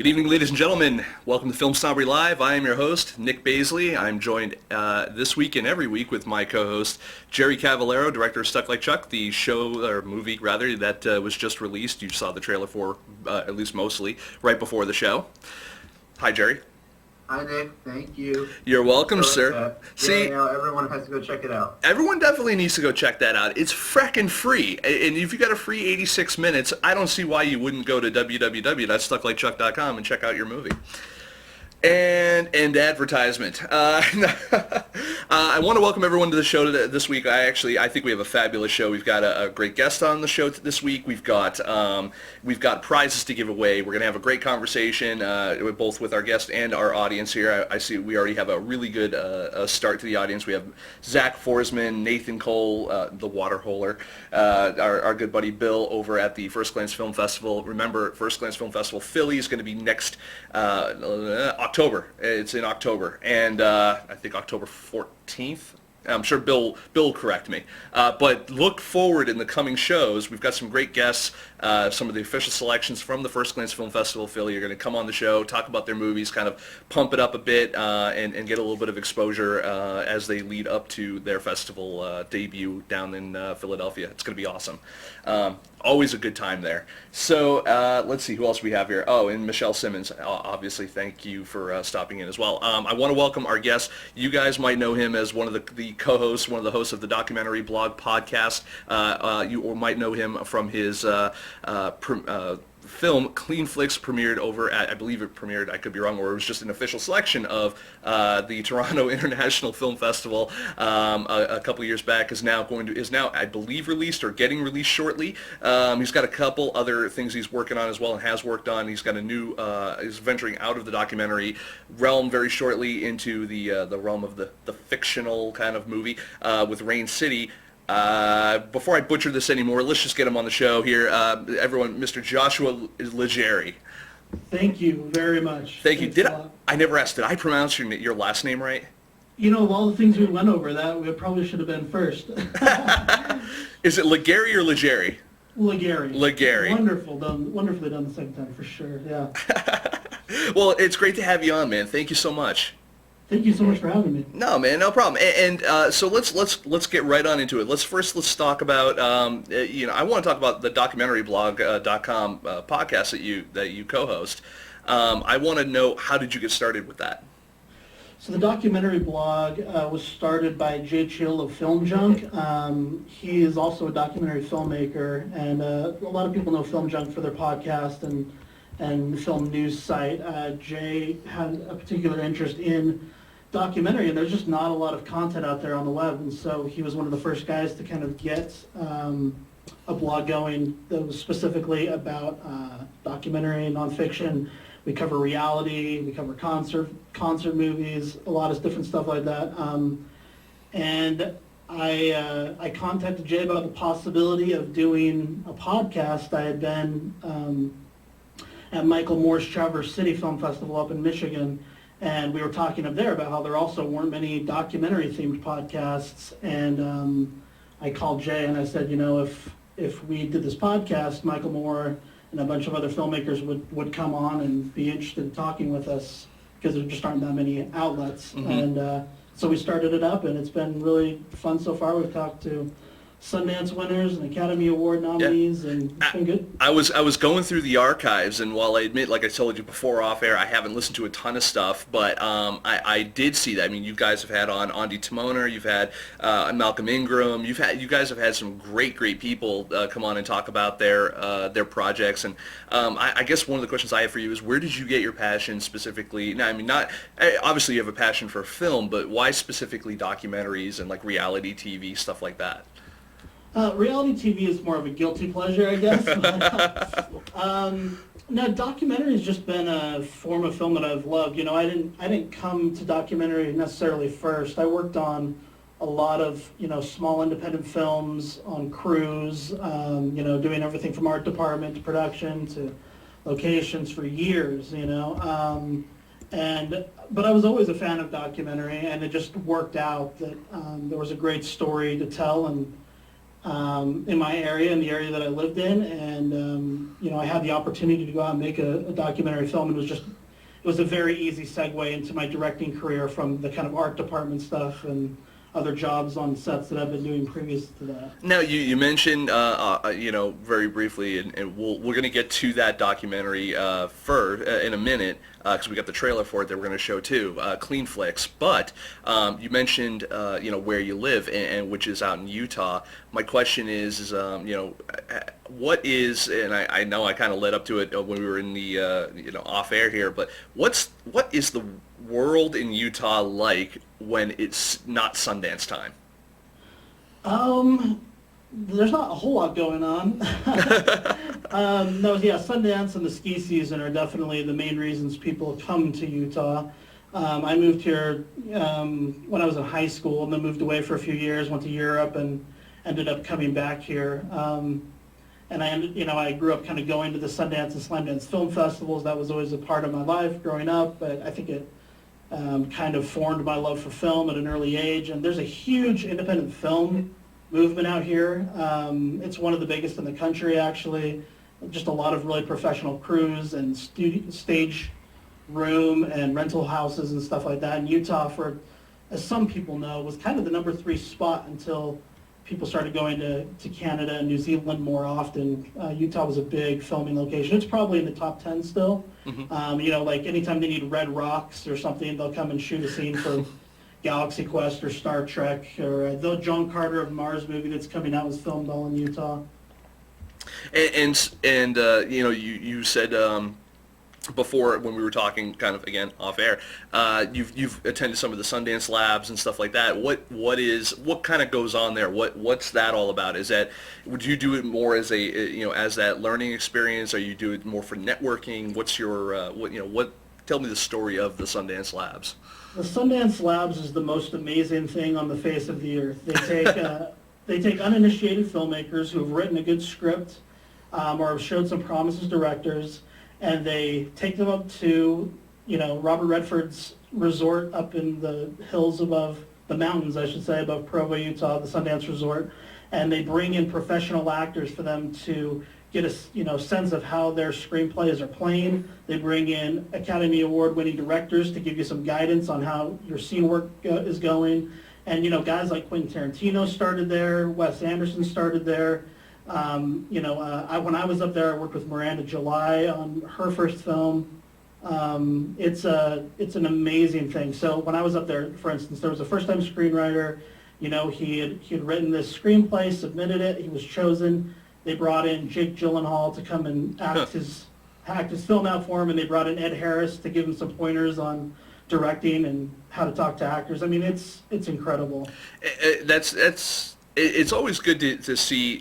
Good evening, ladies and gentlemen. Welcome to FilmSnobbery Live. I am your host, Nick Baisley. I'm joined this week and every week with my co-host, Jerry Cavallero, director of Stuck Like Chuck, the show, or movie rather, that was just released. You saw the trailer for, at least mostly, right before the show. Hi, Jerry. Hi, Nick. Thank you. You're welcome, sir. See, everyone has to go check it out. Everyone definitely needs to go check that out. It's frackin' free. And if you got a free 86 minutes, I don't see why you wouldn't go to www.stucklikechuck.com and check out your movie. And advertisement. I want to welcome everyone to the show this week. I think we have a fabulous show. We've got a great guest on the show this week. We've got prizes to give away. We're going to have a great conversation both with our guest and our audience here. I see we already have a really good start to the audience. We have Zach Forsman, Nathan Cole, the Waterholer, our good buddy Bill over at the First Glance Film Festival. Remember, First Glance Film Festival Philly is going to be next October. It's in October, and I think October 14th. I'm sure Bill will correct me. But look forward in the coming shows. We've got some great guests. Some of the official selections from the First Glance Film Festival Philly are going to come on the show, talk about their movies, kind of pump it up a bit, and get a little bit of exposure as they lead up to their festival debut down in Philadelphia. It's going to be awesome. Always a good time there. So let's see, who else we have here? Oh, and Michelle Simmons, obviously. Thank you for stopping in as well. I want to welcome our guest. You guys might know him as one of the co-hosts, one of the hosts of the Documentary Blog podcast. You might know him from his film Clean Flicks, premiered over at, I believe it premiered, I could be wrong, or it was just an official selection of the Toronto International Film Festival a couple years back. Is now I believe released or getting released shortly. He's got a couple other things he's working on as well and has worked on. He's got a new is venturing out of the documentary realm very shortly into the realm of the fictional kind of movie with Rain City. Before I butcher this anymore, let's just get him on the show here. Everyone, Mr. Joshua Ligairi. Thank you very much. Thank you. I never asked, did I pronounce your last name right? You know, of all the things we went over, that we probably should have been first. Is it Ligairi or Ligairi? Ligairi. Ligairi. Wonderfully done the second time, for sure, yeah. Well, it's great to have you on, man. Thank you so much. Thank you so much for having me. No, man, no problem. And so let's get right on into it. Let's talk about I want to talk about the documentaryblog.com podcast that you co-host. I want to know, how did you get started with that? So the documentary blog was started by Jay Chill of Film Junk. He is also a documentary filmmaker, and a lot of people know Film Junk for their podcast and the film news site. Jay had a particular interest in documentary, and there's just not a lot of content out there on the web, and so he was one of the first guys to kind of get a blog going that was specifically about documentary and nonfiction. We cover reality, we cover concert movies, a lot of different stuff like that. And I contacted Jay about the possibility of doing a podcast. I had been at Michael Moore's Traverse City Film Festival up in Michigan, and we were talking up there about how there also weren't many documentary-themed podcasts. And I called Jay and I said, if we did this podcast, Michael Moore and a bunch of other filmmakers would come on and be interested in talking with us, because there just aren't that many outlets. Mm-hmm. And so we started it up, and it's been really fun so far. We've talked to Sundance winners and Academy Award nominees, and it's been good. I was going through the archives, and while I admit, like I told you before off air, I haven't listened to a ton of stuff, but I did see that. I mean, you guys have had on Andy Timoner, you've had Malcolm Ingram, you guys have had some great people come on and talk about their projects, and I guess one of the questions I have for you is, where did you get your passion specifically? Now, I mean, obviously you have a passion for film, but why specifically documentaries and like reality TV, stuff like that? Reality TV is more of a guilty pleasure, I guess. No, documentary has just been a form of film that I've loved. I didn't come to documentary necessarily first. I worked on a lot of small independent films on crews. Doing everything from art department to production to locations for years. But I was always a fan of documentary, and it just worked out that there was a great story to tell, and in my area, in the area that I lived in, and I had the opportunity to go out and make a documentary film. It was a very easy segue into my directing career from the kind of art department stuff and other jobs on sets that I've been doing previous to that. Now, you mentioned, very briefly, and we're going to get to that documentary in a minute, because we got the trailer for it that we're going to show too, Clean Flicks. But you mentioned, where you live, and which is out in Utah. My question is what is, and I know I kind of led up to it when we were in the, off air here, but what is the world in Utah like when it's not Sundance time? There's not a whole lot going on. No, yeah, Sundance and the ski season are definitely the main reasons people come to Utah. I moved here when I was in high school, and then moved away for a few years, went to Europe, and ended up coming back here. And I grew up kind of going to the Sundance and Slamdance film festivals. That was always a part of my life growing up, but I think it kind of formed my love for film at an early age. And there's a huge independent film movement out here. It's one of the biggest in the country, actually. Just a lot of really professional crews and stage room and rental houses and stuff like that. And Utah, as some people know, was kind of the number 3 spot until people started going to Canada and New Zealand more often. Utah was a big filming location. It's probably in the top 10 still. Mm-hmm. Like anytime they need red rocks or something, they'll come and shoot a scene for Galaxy Quest or Star Trek, or the John Carter of Mars movie that's coming out was filmed all in Utah. And you said before, when we were talking kind of again off air, you've attended some of the Sundance labs and stuff like that. What kind of goes on there? What's that all about? Would you do it more as as that learning experience, or you do it more for networking? What's your tell me the story of the Sundance labs. The Sundance Labs is the most amazing thing on the face of the earth. They take uninitiated filmmakers who have written a good script or have showed some promise as directors, and they take them up to, Robert Redford's resort up in the hills above, the mountains, I should say, above Provo, Utah, the Sundance Resort, and they bring in professional actors for them to get a sense of how their screenplays are playing. They bring in Academy Award-winning directors to give you some guidance on how your scene work is going. And, guys like Quentin Tarantino started there, Wes Anderson started there. When I was up there, I worked with Miranda July on her first film. It's an amazing thing. So when I was up there, for instance, there was a first-time screenwriter. He had written this screenplay, submitted it, he was chosen. They brought in Jake Gyllenhaal to come and act his film out for him, and they brought in Ed Harris to give him some pointers on directing and how to talk to actors. I mean, it's incredible. It's always good to see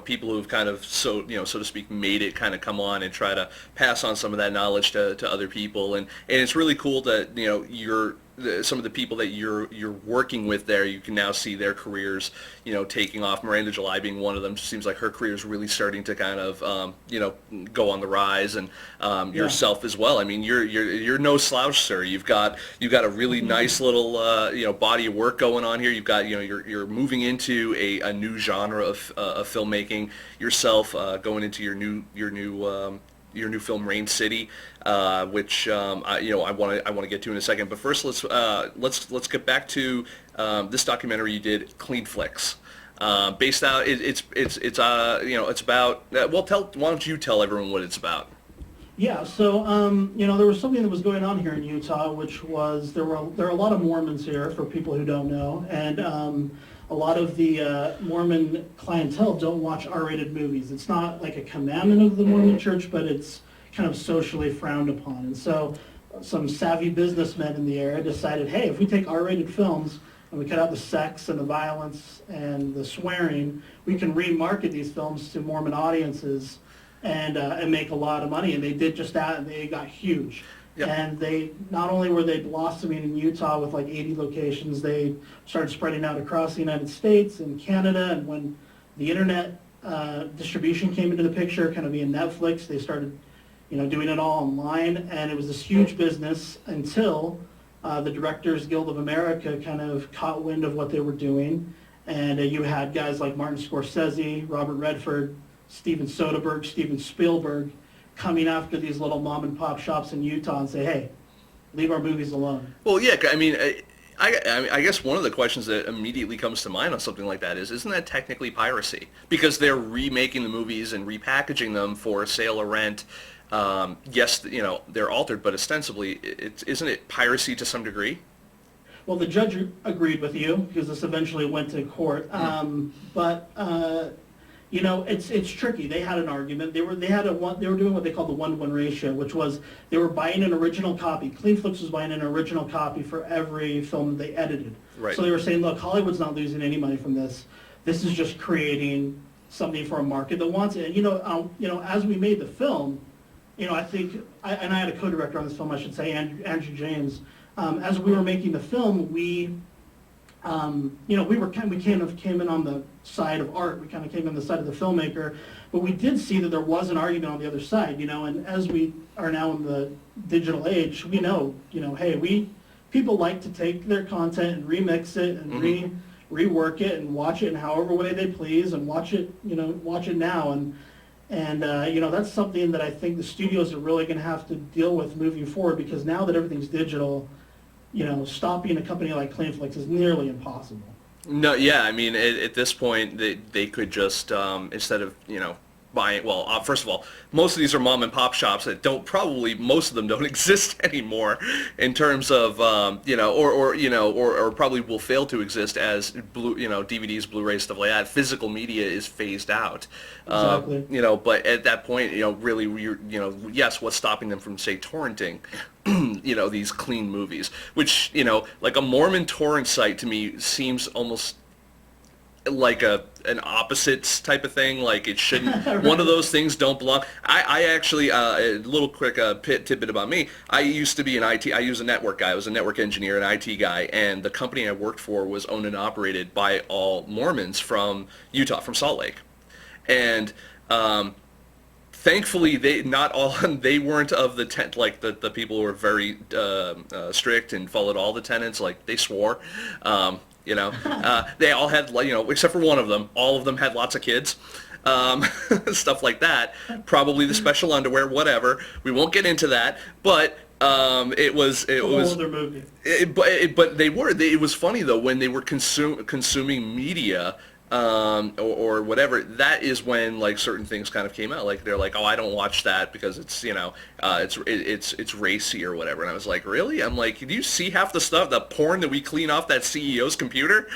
people who've kind of so to speak made it kind of come on and try to pass on some of that knowledge to other people, and it's really cool that some of the people that you're working with there, you can now see their careers taking off. Miranda July being one of them. Seems like her career is really starting to kind of go on the rise, and yourself as well. I mean, you're no slouch, sir. You've got a really nice little body of work going on here. You've got you're moving into a new genre of filmmaking yourself, going into your new film Rain City, which I want to get to in a second. But first, let's get back to this documentary you did, Clean Flicks. Based out, it's about. Why don't you tell everyone what it's about? Yeah, so there was something that was going on here in Utah, which was there are a lot of Mormons here, for people who don't know, and a lot of the Mormon clientele don't watch R-rated movies. It's not like a commandment of the Mormon Church, but it's kind of socially frowned upon. And so some savvy businessmen in the area decided, hey, if we take R-rated films and we cut out the sex and the violence and the swearing, we can remarket these films to Mormon audiences and make a lot of money. And they did just that, and they got huge. Yep. And they not only were they blossoming in Utah with like 80 locations, they started spreading out across the United States and Canada. And when the internet distribution came into the picture, kind of via Netflix, they started doing it all online. And it was this huge business until the Directors Guild of America kind of caught wind of what they were doing. And you had guys like Martin Scorsese, Robert Redford, Steven Soderbergh, Steven Spielberg coming after these little mom and pop shops in Utah and say, hey, leave our movies alone. Well, yeah, I mean, I guess one of the questions that immediately comes to mind on something like that is, isn't that technically piracy? Because they're remaking the movies and repackaging them for sale or rent. Yes, you know, they're altered, but ostensibly, isn't it piracy to some degree? Well, the judge agreed with you because this eventually went to court. But you know, it's tricky. They had an argument. They were doing what they called the 1-to-1 ratio, which was they were buying an original copy. Cleanflix was buying an original copy for every film that they edited. Right. So they were saying, look, Hollywood's not losing any money from this. This is just creating something for a market that wants it. And you know, as we made the film, you know, I think, and I had a co-director on this film, I should say, Andrew James. As we were making the film, we kind of came in on the side of art. We kind of came in the side of the filmmaker, but we did see that there was an argument on the other side, you know, and as we are now in the digital age, we know, you know, hey, people like to take their content and remix it and rework it and watch it in however way they please and watch it now. And you know, that's something that I think the studios are really going to have to deal with moving forward, because now that everything's digital, you know, stopping a company like Cleanflix is nearly impossible. No, yeah, I mean, at this point, they could just, instead of, you know, buying, well, first of all, most of these are mom and pop shops that most of them don't exist anymore in terms of, you know, or probably will fail to exist as DVDs, Blu-rays, stuff like that. Physical media is phased out. Exactly. You know, but at that point, you know, really, yes, what's stopping them from, say, torrenting, you know, these clean movies, which, you know, like a Mormon torrent site to me seems almost like an opposites type of thing. Like it shouldn't. Right. One of those things don't belong. I actually a little quick tidbit about me. I used to be an IT. I was a network guy. I was a network engineer, an IT guy, and the company I worked for was owned and operated by all Mormons from Utah, from Salt Lake, and thankfully they weren't of the tent, like the people who were very strict and followed all the tenets. Like they swore. You know, they all had, you know, except for one of them, all of them had lots of kids, stuff like that. Probably the special underwear, whatever. We won't get into that, but it was older movie. But it was funny though when they were consuming media. Or whatever, that is when like certain things kind of came out. Like they're like, oh, I don't watch that because it's, you know, it's racy or whatever. And I was like, really? I'm like, do you see half the stuff, the porn that we clean off that CEO's computer?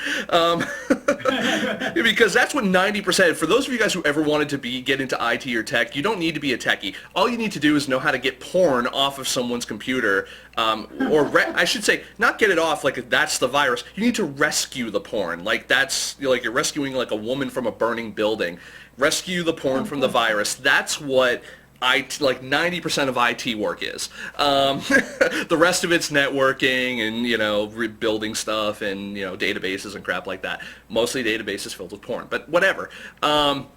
Because that's what 90%. For those of you guys who ever wanted to get into IT or tech, you don't need to be a techie. All you need to do is know how to get porn off of someone's computer. I should say, not get it off like that's the virus. You need to rescue the porn. Like that's, like you're rescuing like a woman from a burning building. Rescue the porn from the virus. That's what like 90% of IT work is. The rest of it's networking and, you know, rebuilding stuff and, you know, databases and crap like that. Mostly databases filled with porn, but whatever. What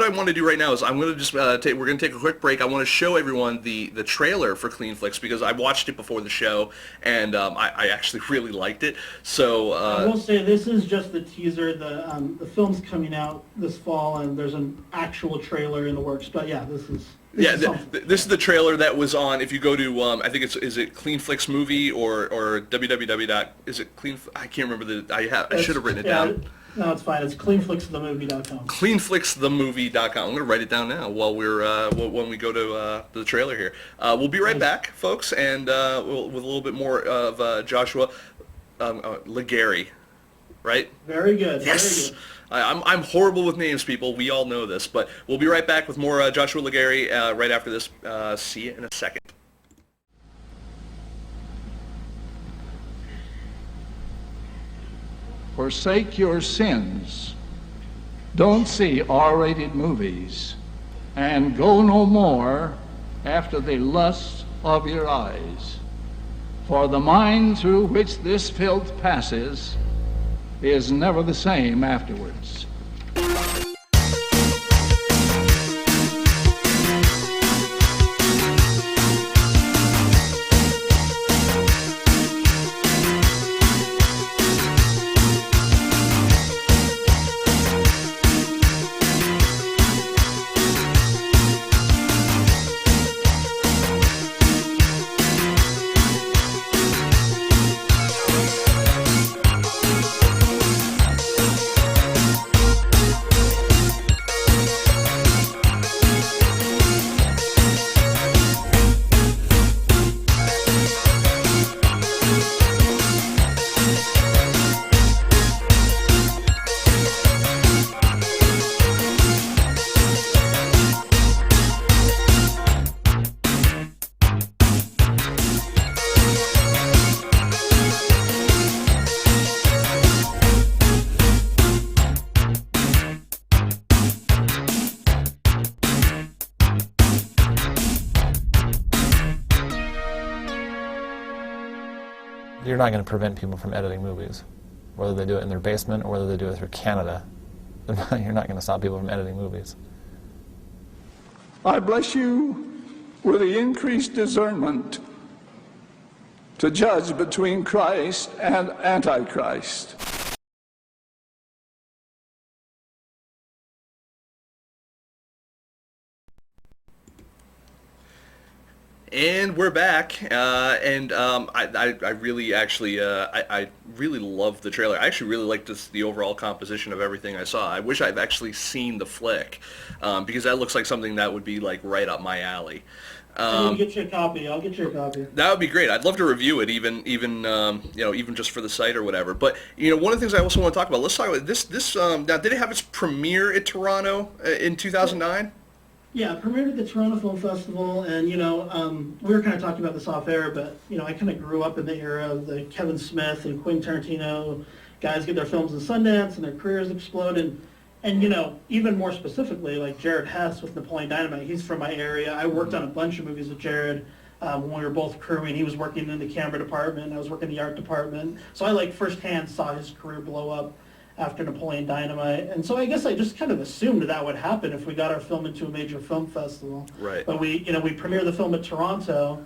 I want to do right now is I'm going to just we're going to take a quick break. I want to show everyone the trailer for Cleanflix because I watched it before the show and I actually really liked it. So I will say this is just the teaser. The film's coming out this fall and there's an actual trailer in the works. But yeah, this is the trailer that was on. If you go to I think is it Cleanflix movie or www. Is it Clean? I can't remember I should have written it down. No, it's fine. It's cleanflixthemovie.com. Cleanflixthemovie.com. I'm going to write it down now while we're when we go to the trailer here. We'll be right back, folks, and with a little bit more of Joshua Ligairi, right? Very good. Yes. Very good. I'm horrible with names, people. We all know this, but we'll be right back with more Joshua Ligairi right after this. See you in a second. Forsake your sins. Don't see R-rated movies. And go no more after the lust of your eyes. For the mind through which this filth passes is never the same afterwards. you're not going to prevent people from editing movies, whether they do it in their basement or whether they do it through Canada. You're not going to stop people from editing movies. I bless you with the increased discernment to judge between Christ and Antichrist. And we're back, I really actually, I really love the trailer. I actually really liked the overall composition of everything I saw. I wish I've actually seen the flick, because that looks like something that would be like right up my alley. I need to get you a copy. I'll get you a copy. That would be great. I'd love to review it, even just for the site or whatever. But one of the things I also want to talk about. Let's talk about this. Now, did it have its premiere at Toronto in 2009? Yeah, it premiered at the Toronto Film Festival, and we were kind of talking about this off air, but I kind of grew up in the era of the Kevin Smith and Quentin Tarantino guys get their films in Sundance and their careers explode, and even more specifically, like Jared Hess with Napoleon Dynamite. He's from my area. I worked on a bunch of movies with Jared when we were both crewing. He was working in the camera department, I was working in the art department, so I firsthand saw his career blow up after Napoleon Dynamite. And so I guess I just kind of assumed that would happen if we got our film into a major film festival. Right. But we premiered the film at Toronto,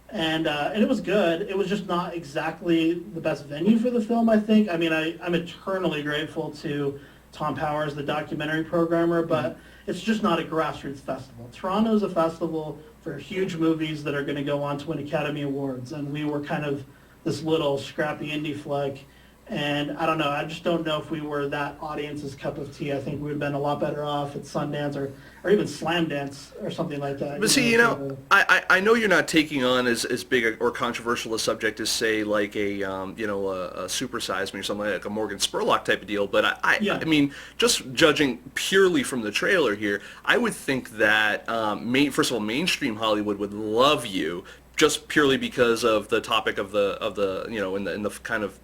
and it was good. It was just not exactly the best venue for the film, I think. I mean, I'm eternally grateful to Tom Powers, the documentary programmer, but it's just not a grassroots festival. Toronto's a festival for huge movies that are going to go on to win Academy Awards, and we were kind of this little scrappy indie flick. And I don't know, I just don't know if we were that audience's cup of tea. I think we would have been a lot better off at Sundance or even Slam Dance or something like that. But see, I know you're not taking on as big or controversial a subject as, say, like a Super Size Me or something like a Morgan Spurlock type of deal. But I mean, just judging purely from the trailer here, I would think that first of all, mainstream Hollywood would love you just purely because of the topic of the in the kind of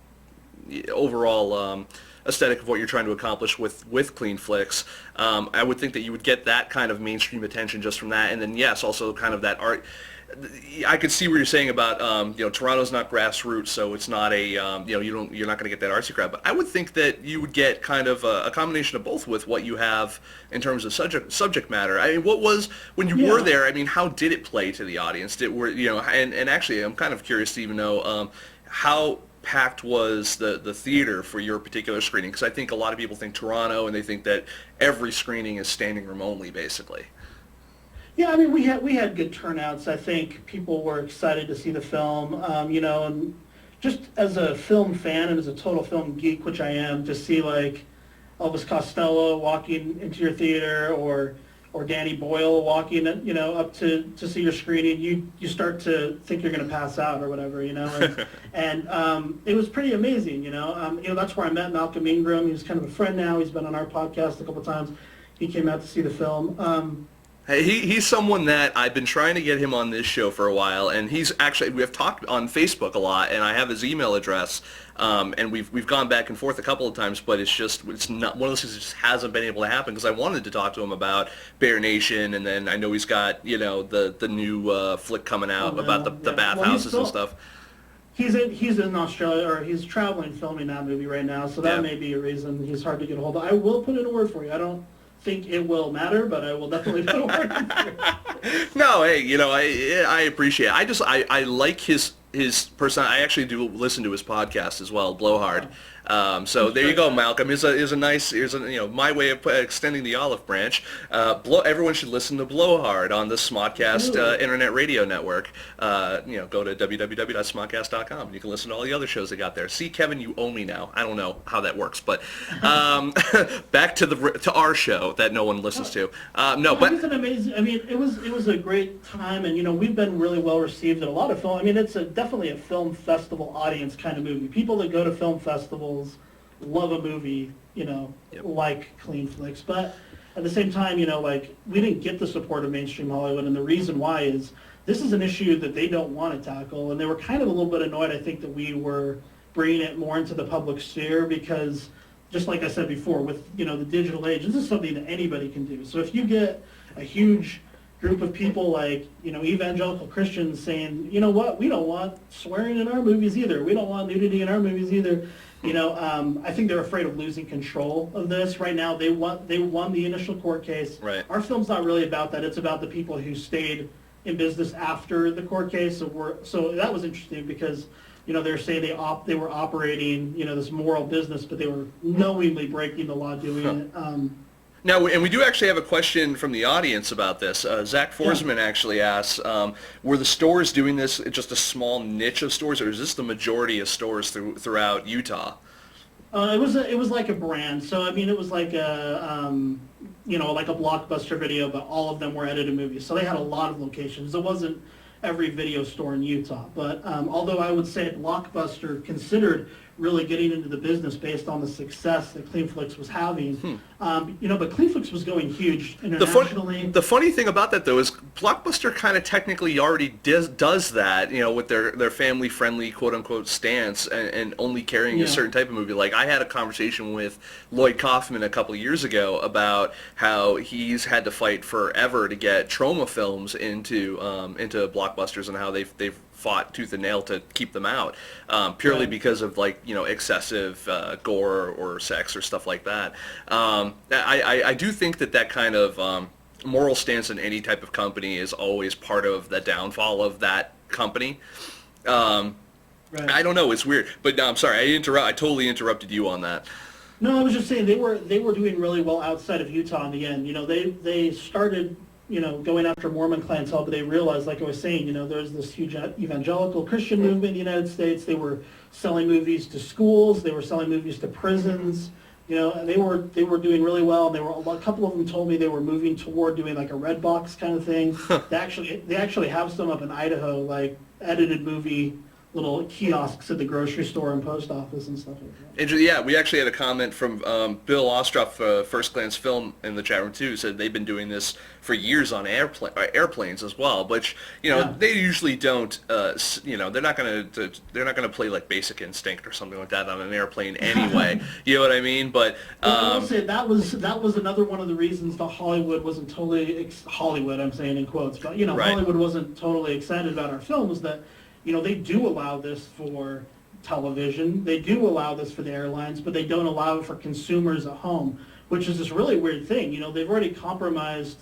overall aesthetic of what you're trying to accomplish with clean flicks. I would think that you would get that kind of mainstream attention just from that, and then yes, also kind of that art. I could see what you're saying about Toronto's not grassroots, so it's not a you're not going to get that artsy crowd. But I would think that you would get kind of a combination of both with what you have in terms of subject matter. I mean, what was when you were there? I mean, how did it play to the audience? And actually, I'm kind of curious to even know how packed was the theater for your particular screening? Because I think a lot of people think Toronto, and they think that every screening is standing room only, basically. Yeah, I mean, we had good turnouts. I think people were excited to see the film, and just as a film fan and as a total film geek, which I am, to see like Elvis Costello walking into your theater or Danny Boyle walking, up to see your screening, you start to think you're going to pass out or whatever, and it was pretty amazing, that's where I met Malcolm Ingram. He's kind of a friend now. He's been on our podcast a couple times. He came out to see the film. Hey, he's someone that I've been trying to get him on this show for a while, and we have talked on Facebook a lot, and I have his email address, and we've gone back and forth a couple of times, but it's not one of those things that just hasn't been able to happen, because I wanted to talk to him about Bear Nation, and then I know he's got the new flick coming out about the bathhouses and stuff. He's in Australia, or he's traveling filming that movie right now, so that may be a reason he's hard to get a hold of. I will put in a word for you. I don't think it will matter, but I will definitely put a word in for you. No, hey, I appreciate it. I like his person. I actually do listen to his podcast as well, Blowhard. So there you go, Malcolm. Is a nice, my way of extending the olive branch. Everyone should listen to Blowhard on the Smodcast internet radio network. Go to www.smodcast.com and you can listen to all the other shows they got there. See, Kevin, you owe me now. I don't know how that works, but back to our show that no one listens to. But it's an amazing. I mean, it was a great time, and we've been really well received at a lot of film. I mean, it's definitely a film festival audience kind of movie. People that go to film festivals love a movie, like clean flicks. But at the same time, we didn't get the support of mainstream Hollywood, and the reason why is this is an issue that they don't want to tackle, and they were kind of a little bit annoyed, I think, that we were bringing it more into the public sphere, because just like I said before, with the digital age, this is something that anybody can do. So if you get a huge group of people like, evangelical Christians saying, you know what, we don't want swearing in our movies either. We don't want nudity in our movies either. I think they're afraid of losing control of this. Right now, they won the initial court case. Right. Our film's not really about that. It's about the people who stayed in business after the court case. So that was interesting because, they're saying they were operating, this moral business, but they were knowingly breaking the law doing it. Now, and we do actually have a question from the audience about this. Zach Forsman actually asks, were the stores doing this just a small niche of stores, or is this the majority of stores throughout Utah? It was like a brand. So I mean, it was like like a Blockbuster Video, but all of them were edited movies. So they had a lot of locations. It wasn't every video store in Utah, but although I would say Blockbuster considered really getting into the business based on the success that CleanFlix was having. But CleanFlix was going huge internationally. The funny thing about that, though, is Blockbuster kind of technically already does that, with their family-friendly, quote-unquote, stance and only carrying a certain type of movie. Like, I had a conversation with Lloyd Kaufman a couple of years ago about how he's had to fight forever to get Troma films into Blockbusters and how they've fought tooth and nail to keep them out, purely because of excessive gore or sex or stuff like that. I do think that kind of moral stance in any type of company is always part of the downfall of that company. Right. I don't know, it's weird, but no, I'm sorry, I totally interrupted you on that. No, I was just saying they were doing really well outside of Utah in the end. They started going after Mormon clientele, but they realized, like I was saying, there's this huge evangelical Christian movement in the United States. They were selling movies to schools. They were selling movies to prisons. And they were doing really well. And a couple of them told me they were moving toward doing like a red box kind of thing. They actually have some up in Idaho, like edited movie little kiosks at the grocery store and post office and stuff like that. Yeah, we actually had a comment from Bill Ostroff, First Glance Film, in the chat room too. Said they've been doing this for years on airplanes as well. Which they usually don't. They're not gonna play like Basic Instinct or something like that on an airplane anyway. You know what I mean? But I will say that was another one of the reasons that Hollywood wasn't totally Hollywood. I'm saying in quotes, but Right. Hollywood wasn't totally excited about our film. Was that they do allow this for television, they do allow this for the airlines, but they don't allow it for consumers at home, which is this really weird thing. They've already compromised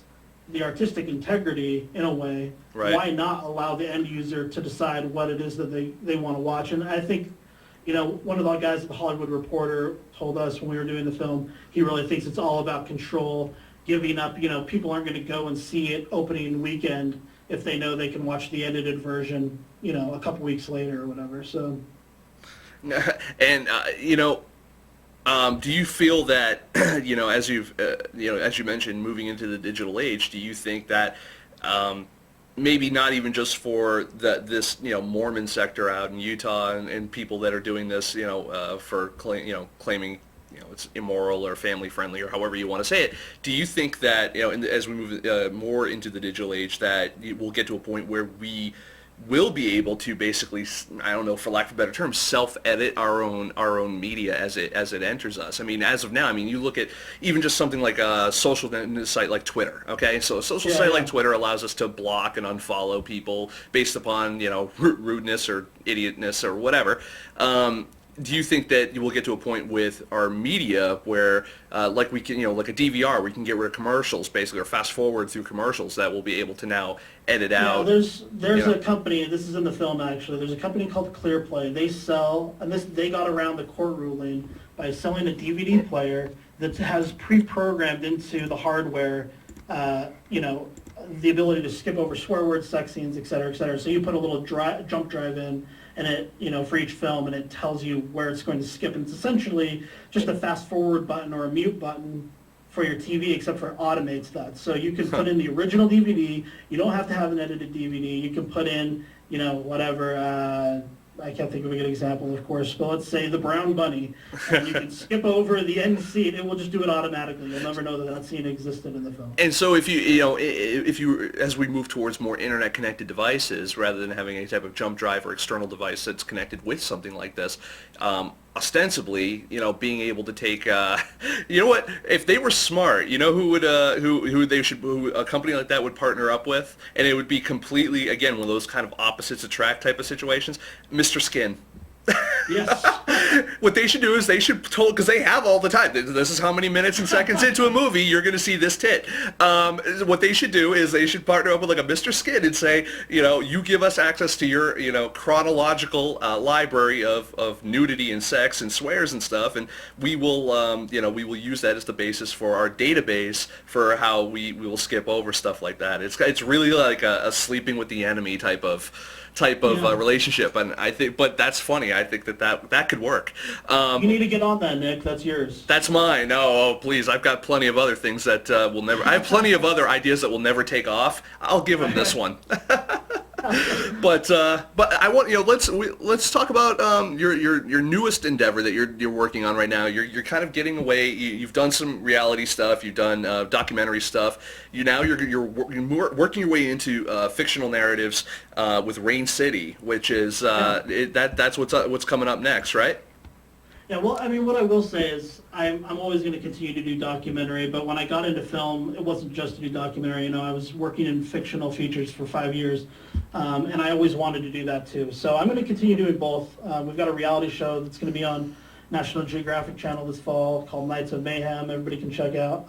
the artistic integrity in a way. Right. Why not allow the end user to decide what it is that they want to watch? And I think, one of the guys at the Hollywood Reporter told us when we were doing the film, he really thinks it's all about control, giving up, people aren't going to go and see it opening weekend if they know they can watch the edited version, a couple weeks later or whatever. So, and do you feel that as you mentioned, moving into the digital age, do you think that maybe not even just for this Mormon sector out in Utah and people that are doing this for claiming it's immoral or family friendly or however you want to say it, do you think that as we move more into the digital age that we'll get to a point where we will be able to basically, I don't know, for lack of a better term, self-edit our own media as it enters us? I mean, as of now, you look at even just something like a social site like Twitter. Okay, so a social site like Twitter allows us to block and unfollow people based upon rudeness or idiotness or whatever. Do you think that we'll get to a point with our media where, like we can, like a DVR, we can get rid of commercials, basically, or fast forward through commercials that we'll be able to now edit out? There's a company. This is in the film actually. There's a company called ClearPlay. They sell, and they got around the court ruling by selling a DVD player that has pre-programmed into the hardware, the ability to skip over swear words, sex scenes, et cetera, et cetera. So you put a little jump drive in, and it, for each film, and it tells you where it's going to skip. And it's essentially just a fast forward button or a mute button for your TV, except for it automates that. So you can put in the original DVD. You don't have to have an edited DVD. You can put in, whatever. I can't think of a good example, of course, but let's say the Brown Bunny, and you can skip over the end scene. It will just do it automatically. You'll never know that scene existed in the film. And so if you as we move towards more internet-connected devices, rather than having any type of jump drive or external device that's connected with something like this, ostensibly, being able to take, you know what? If they were smart, you know who would, who a company like that would partner up with, and it would be completely, again, one of those kind of opposites attract type of situations. Mr. Skin. Yes. What they should do is they should because they have all the time. This is how many minutes and seconds into a movie you're going to see this tit. What they should do is they should partner up with like a Mr. Skin and say, you give us access to your, chronological library of nudity and sex and swears and stuff, and we will, we will use that as the basis for our database for how we will skip over stuff like that. It's really like a sleeping with the enemy type of relationship, and I think, but that's funny. I think that could work. You need to get on that, Nick. That's yours. That's mine. Oh, please. I've got plenty of other things that will never. I have plenty of other ideas that will never take off. I'll give him this one. But I want let's talk about your newest endeavor that you're working on right now. You're kind of getting away. You've done some reality stuff. You've done documentary stuff. You're working your way into fictional narratives with Rain City, which is that's what's coming up next, right? Yeah, well, I mean, what I will say is I'm always going to continue to do documentary, but when I got into film, it wasn't just to do documentary. I was working in fictional features for 5 years, and I always wanted to do that too. So I'm going to continue doing both. We've got a reality show that's going to be on National Geographic Channel this fall called Nights of Mayhem. Everybody can check out.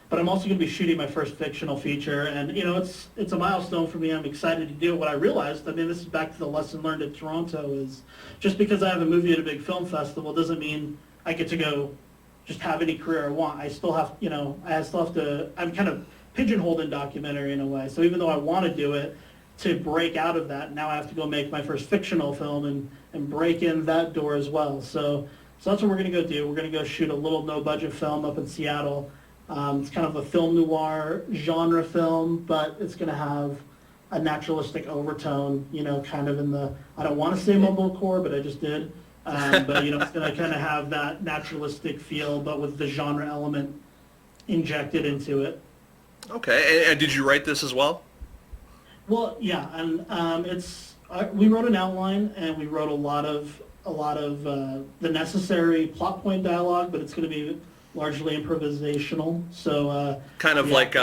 But I'm also going to be shooting my first fictional feature, and it's a milestone for me. I'm excited to do it. What I realized, this is back to the lesson learned at Toronto, is just because I have a movie at a big film festival doesn't mean I get to go just have any career I want. I still have, I'm kind of pigeonholed in documentary in a way. So even though I want to do it, to break out of that, now I have to go make my first fictional film and break in that door as well. So that's what we're going to go do. We're going to go shoot a little no-budget film up in Seattle. It's kind of a film noir genre film, but it's going to have a naturalistic overtone, kind of in the, I don't want to say mumblecore, but I just did. But, it's going to kind of have that naturalistic feel, but with the genre element injected into it. Okay, and did you write this as well? Well, yeah, and we wrote an outline, and we wrote a lot of the necessary plot point dialogue, but it's going to be largely improvisational. So kind of like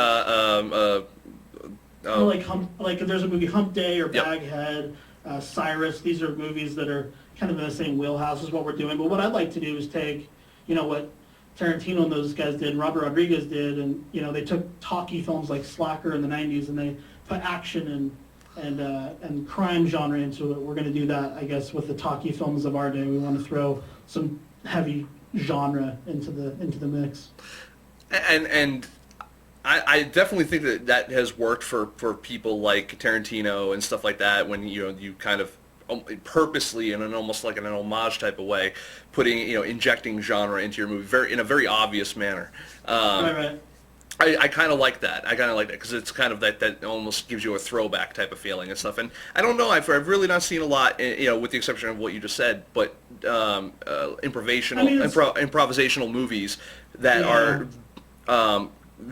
like there's a movie Hump Day or Yep. Baghead, Cyrus. These are movies that are kind of in the same wheelhouse as what we're doing. But what I'd like to do is take, what Tarantino and those guys did, Robert Rodriguez did, and they took talkie films like Slacker in the '90s and they put action and crime genre into it. We're going to do that, I guess, with the talkie films of our day. We want to throw some heavy genre into the mix. And I definitely think that has worked for people like Tarantino and stuff like that, when you kind of purposely, in an almost like an homage type of way, putting injecting genre into your movie in a very obvious manner. Right. I kind of like that. Because it's kind of that almost gives you a throwback type of feeling and stuff. And I don't know, I've really not seen a lot, with the exception of what you just said, but improvisational movies that are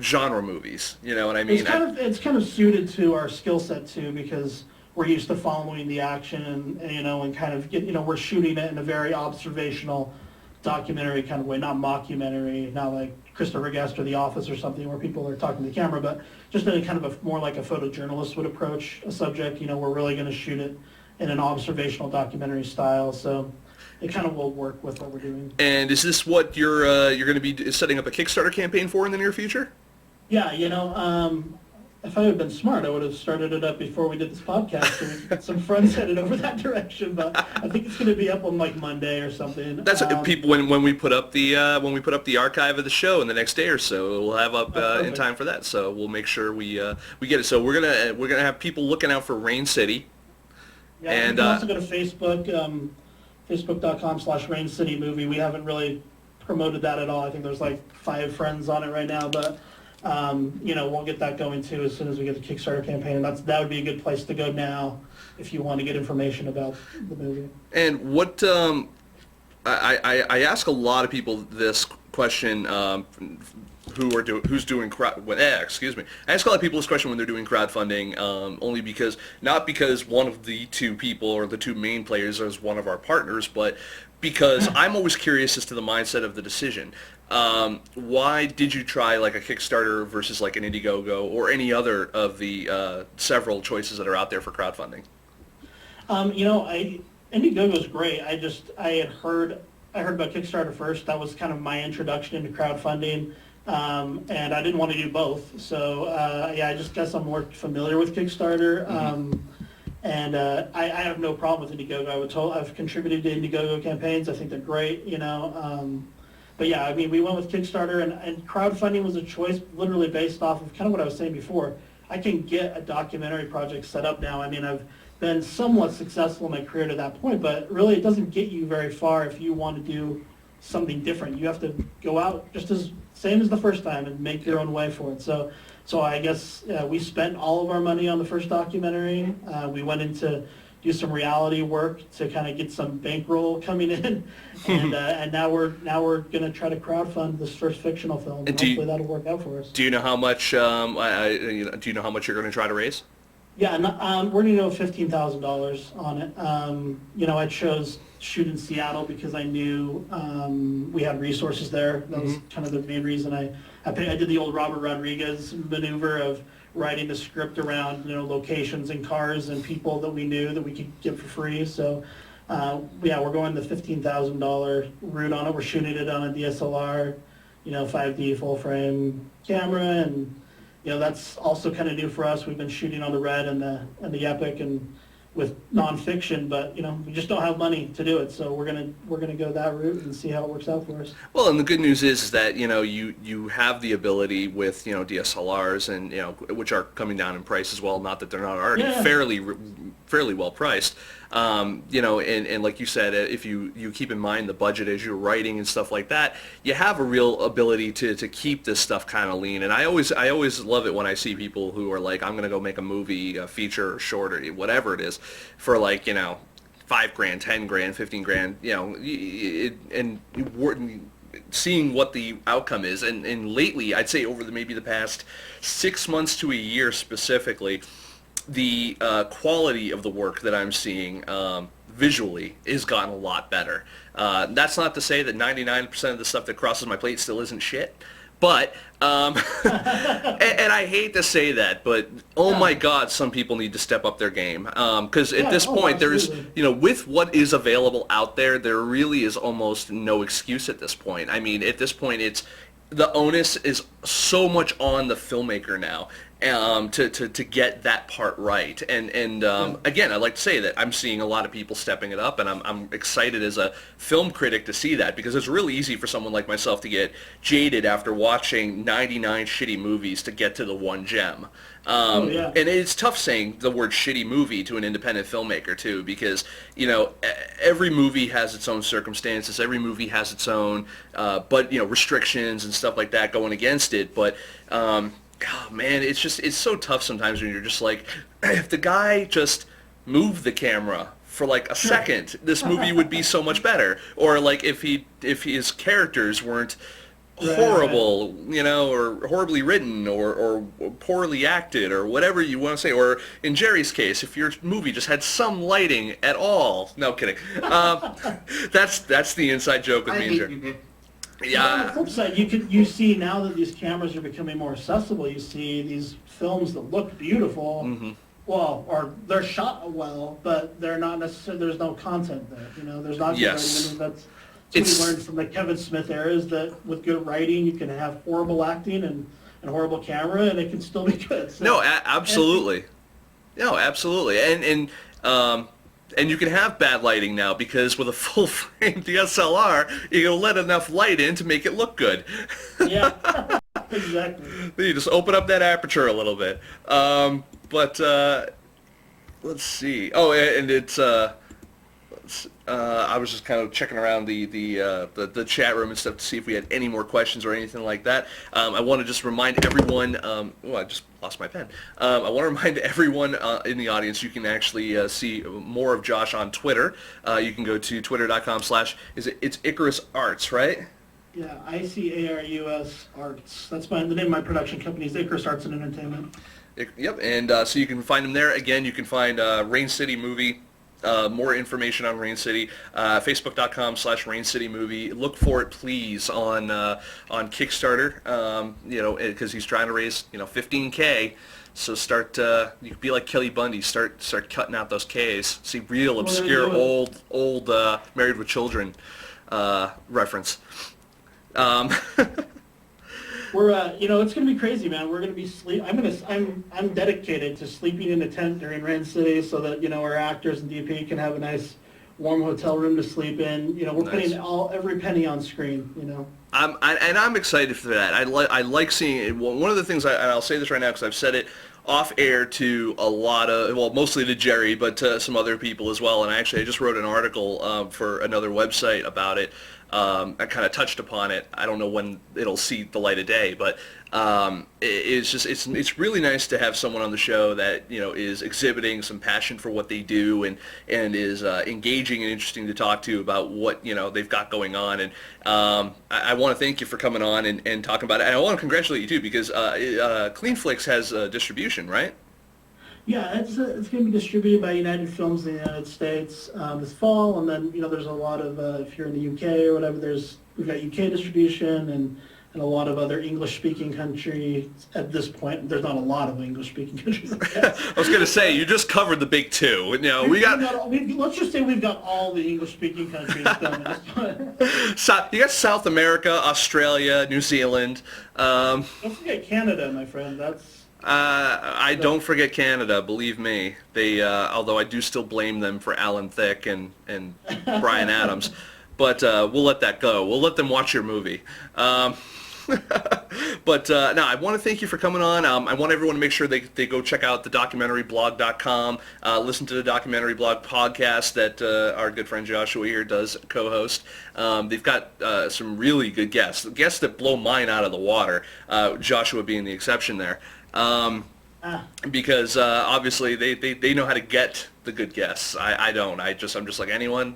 genre movies. You know what I mean? It's kind of suited to our skill set too, because we're used to following the action and kind of we're shooting it in a very observational documentary kind of way, not mockumentary, not like Christopher Guest or The Office or something where people are talking to the camera, but just in a kind of more like a photojournalist would approach a subject. We're really going to shoot it in an observational documentary style, so it kind of will work with what we're doing. And is this what you're going to be setting up a Kickstarter campaign for in the near future? Yeah, if I had been smart, I would have started it up before we did this podcast, so we could get some friends headed over that direction. But I think it's going to be up on like Monday or something. That's people when we put up the archive of the show in the next day or so, we'll have up in time for that. So we'll make sure we get it. So we're gonna have people looking out for Rain City. Yeah, and you can also go to Facebook, Facebook.com/Rain City Movie. We haven't really promoted that at all. I think there's like 5 friends on it right now, but. We'll get that going too as soon as we get the Kickstarter campaign, and that would be a good place to go now if you want to get information about the movie. And what I ask a lot of people this question, who's doing excuse me. I ask a lot of people this question when they're doing crowdfunding, only because not because one of the two people or the two main players is one of our partners, but because I'm always curious as to the mindset of the decision. Why did you try like a Kickstarter versus like an Indiegogo or any other of the several choices that are out there for crowdfunding? Indiegogo's great. I heard about Kickstarter first. That was kind of my introduction into crowdfunding, and I didn't want to do both. So I just guess I'm more familiar with Kickstarter. And I have no problem with Indiegogo. I've contributed to Indiegogo campaigns. I think they're great. But yeah, I mean, we went with Kickstarter, and crowdfunding was a choice literally based off of kind of what I was saying before. I can get a documentary project set up now. I mean, I've been somewhat successful in my career to that point, but really it doesn't get you very far if you want to do something different. You have to go out just as same as the first time and make your own way for it. So I guess we spent all of our money on the first documentary. We went in to do some reality work to kind of get some bankroll coming in, and now we're going to try to crowdfund this first fictional film. And hopefully that'll work out for us. Do you know how much? Do you know how much you're going to try to raise? Yeah, we're going to go $15,000 on it. I chose shoot in Seattle because I knew we had resources there. That was kind of the main reason I did the old Robert Rodriguez maneuver of writing the script around locations and cars and people that we knew that we could get for free. So we're going the $15,000 route on it. We're shooting it on a DSLR, 5D full frame camera, and that's also kind of new for us. We've been shooting on the Red and the Epic and with nonfiction, but we just don't have money to do it. So we're gonna go that route and see how it works out for us. Well, and the good news is that you have the ability with DSLRs and which are coming down in price as well. Not that they're not already fairly well priced. And like you said, if you keep in mind the budget as you're writing and stuff like that, you have a real ability to keep this stuff kind of lean. And I always love it when I see people who are like, I'm going to go make a movie, a feature, or short, or whatever it is, for like, $5,000, $10,000, $15,000, and seeing what the outcome is. And lately, I'd say over maybe the past 6 months to a year specifically, the quality of the work that I'm seeing visually has gotten a lot better. That's not to say that 99% of the stuff that crosses my plate still isn't shit, but and I hate to say that, but oh my God, some people need to step up their game, because at this point there's with what is available out there, there really is almost no excuse at this point. I mean, at this point the onus is so much on the filmmaker now to get that part right. And again, I'd like to say that I'm seeing a lot of people stepping it up, and I'm excited as a film critic to see that, because it's really easy for someone like myself to get jaded after watching 99 shitty movies to get to the one gem. And it's tough saying the word shitty movie to an independent filmmaker too, because every movie has its own circumstances, every movie has its own but restrictions and stuff like that going against it. But God, man, it's so tough sometimes when you're just like, if the guy just moved the camera for like a second, this movie would be so much better. Or like if his characters weren't horrible, or horribly written, or poorly acted, or whatever you want to say. Or in Jerry's case, if your movie just had some lighting at all. No kidding. That's the inside joke with me and Jerry. Yeah. On the flip side, you see now that these cameras are becoming more accessible, you see these films that look beautiful, well, or they're shot well, but they're not necessarily, there's no content there. There's not. Yes. That's what we learned from the Kevin Smith era, is that with good writing, you can have horrible acting and horrible camera, and it can still be good. So, no, absolutely. No, absolutely. And you can have bad lighting now, because with a full-frame DSLR, you can let enough light in to make it look good. Yeah, exactly. Then you just open up that aperture a little bit. But let's see. Oh, and it's I was just kind of checking around the chat room and stuff to see if we had any more questions or anything like that. I want to just remind everyone. I just lost my pen. I want to remind everyone in the audience, you can actually see more of Josh on Twitter. You can go to twitter.com/ it's Icarus Arts, right? Yeah, ICARUS Arts. That's the name of my production company is Icarus Arts and Entertainment. Yep, and so you can find them there. Again, you can find Rain City Movie more information on Rain City, Facebook.com/Rain City Movie. Look for it, please, on Kickstarter. Because he's trying to raise 15K. So start. You could be like Kelly Bundy. Start cutting out those Ks. See real obscure old Married with Children reference. We're, it's gonna be crazy, man. We're gonna be I'm dedicated to sleeping in a tent during Rain City so that our actors and DP can have a nice warm hotel room to sleep in. We're Nice. putting every penny on screen. I'm excited for that. I like seeing it. One of the things, and I'll say this right now because I've said it off air to a lot of, mostly to Jerry, but to some other people as well. And I just wrote an article for another website about it. I kind of touched upon it. I don't know when it'll see the light of day, but it's really nice to have someone on the show that is exhibiting some passion for what they do and is engaging and interesting to talk to about what they've got going on. And I want to thank you for coming on and talking about it. And I want to congratulate you too because Cleanflix has distribution, right? Yeah, it's going to be distributed by United Films in the United States this fall, and then there's a lot of if you're in the UK or whatever, we've got UK distribution and a lot of other English-speaking countries. At this point, there's not a lot of English-speaking countries. I was going to say you just covered the big two. Let's just say we've got all the English-speaking countries done at this point. You got South America, Australia, New Zealand. Don't forget Canada, my friend. I don't forget Canada, believe me. They, although I do still blame them for Alan Thicke and Bryan Adams, but we'll let that go. We'll let them watch your movie. But no, I want to thank you for coming on. I want everyone to make sure they go check out the documentaryblog.com, listen to the Documentary Blog podcast that our good friend Joshua here does co-host. They've got some really good guests that blow mine out of the water, Joshua being the exception there. Because obviously they know how to get the good guests. I don't. I'm just like anyone,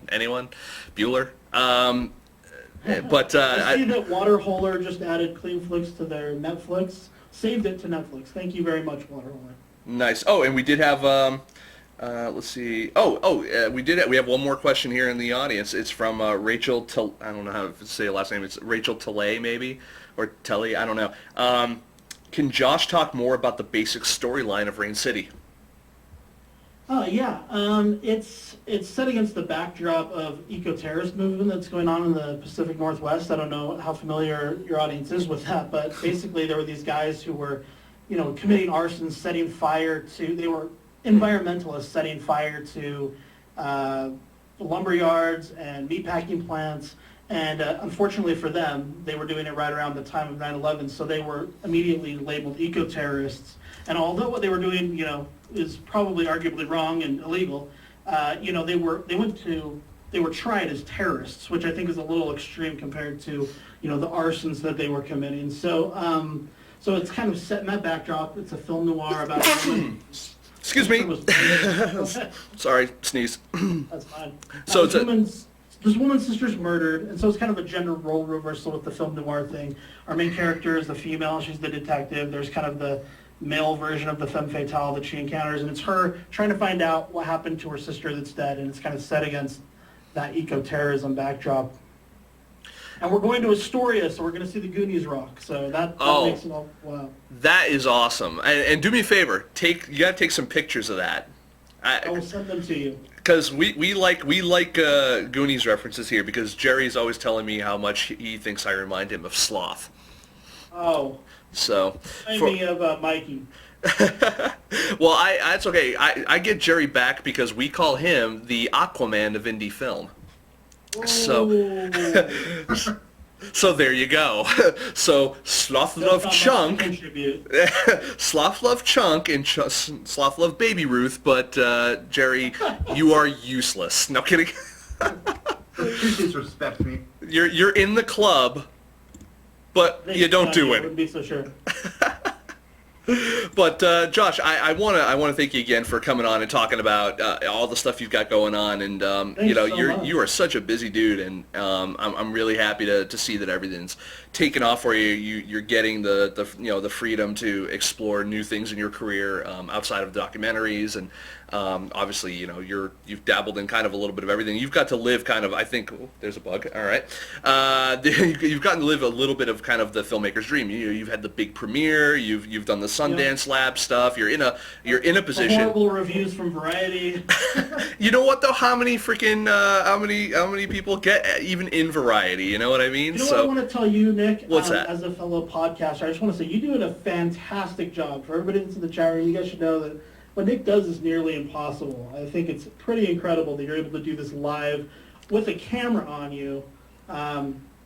Bueller. But I see that Waterholer just added Cleanflix to their Netflix. Saved it to Netflix. Thank you very much, Waterholer. Nice. Oh, and we did have let's see. We have one more question here in the audience. It's from Rachel. I don't know how to say her last name. It's Rachel Tilley, maybe, or Telly. I don't know. Can Josh talk more about the basic storyline of Rain City? Yeah. It's set against the backdrop of eco-terrorist movement that's going on in the Pacific Northwest. I don't know how familiar your audience is with that, but basically there were these guys who were, committing arson, setting fire to. They were environmentalists setting fire to lumber yards and meatpacking plants. And unfortunately for them, they were doing it right around the time of 9/11, so they were immediately labeled eco-terrorists. And although what they were doing, is probably arguably wrong and illegal, they were tried as terrorists, which I think is a little extreme compared to, the arsons that they were committing. So, so it's kind of set in that backdrop. It's a film noir about a woman. Excuse me. Sorry, sneeze. That's fine. So This woman's sister's murdered, and so it's kind of a gender role reversal with the film noir thing. Our main character is the female, she's the detective. There's kind of the male version of the femme fatale that she encounters, and it's her trying to find out what happened to her sister that's dead, and it's kind of set against that eco-terrorism backdrop. And we're going to Astoria, so we're going to see the Goonies rock, so that makes it all, wow. That is awesome. And do me a favor, you got to take some pictures of that. I will send them to you. Because we like Goonies references here because Jerry's always telling me how much he thinks I remind him of Sloth. Oh. So. Remind me of Mikey. Well, that's okay. I get Jerry back because we call him the Aquaman of indie film. So. So there you go. So Sloth Love Chunk, Sloth Love Chunk, and Sloth Love Baby Ruth. But Jerry, you are useless. No kidding. Please disrespect me. You're in the club, but you don't do I it. wouldn't be so sure. But Josh, I wanna thank you again for coming on and talking about all the stuff you've got going on, and Thanks so much. you are such a busy dude, and I'm really happy to see that everything's taken off for you. You're getting the freedom to explore new things in your career outside of documentaries, and obviously you've dabbled in kind of a little bit of everything. You've got to live kind of, I think, oh, there's a bug. All right, you've gotten to live a little bit of kind of the filmmaker's dream. You've had the big premiere. You've done the Sundance Lab stuff. You're in a position. Horrible reviews from Variety. You know what though? How many people get even in Variety? You know what I mean? You know what I want to tell you, Nick? What's that? As a fellow podcaster, I just want to say you do a fantastic job. For everybody that's in the chat room, you guys should know that what Nick does is nearly impossible. I think it's pretty incredible that you're able to do this live with a camera on you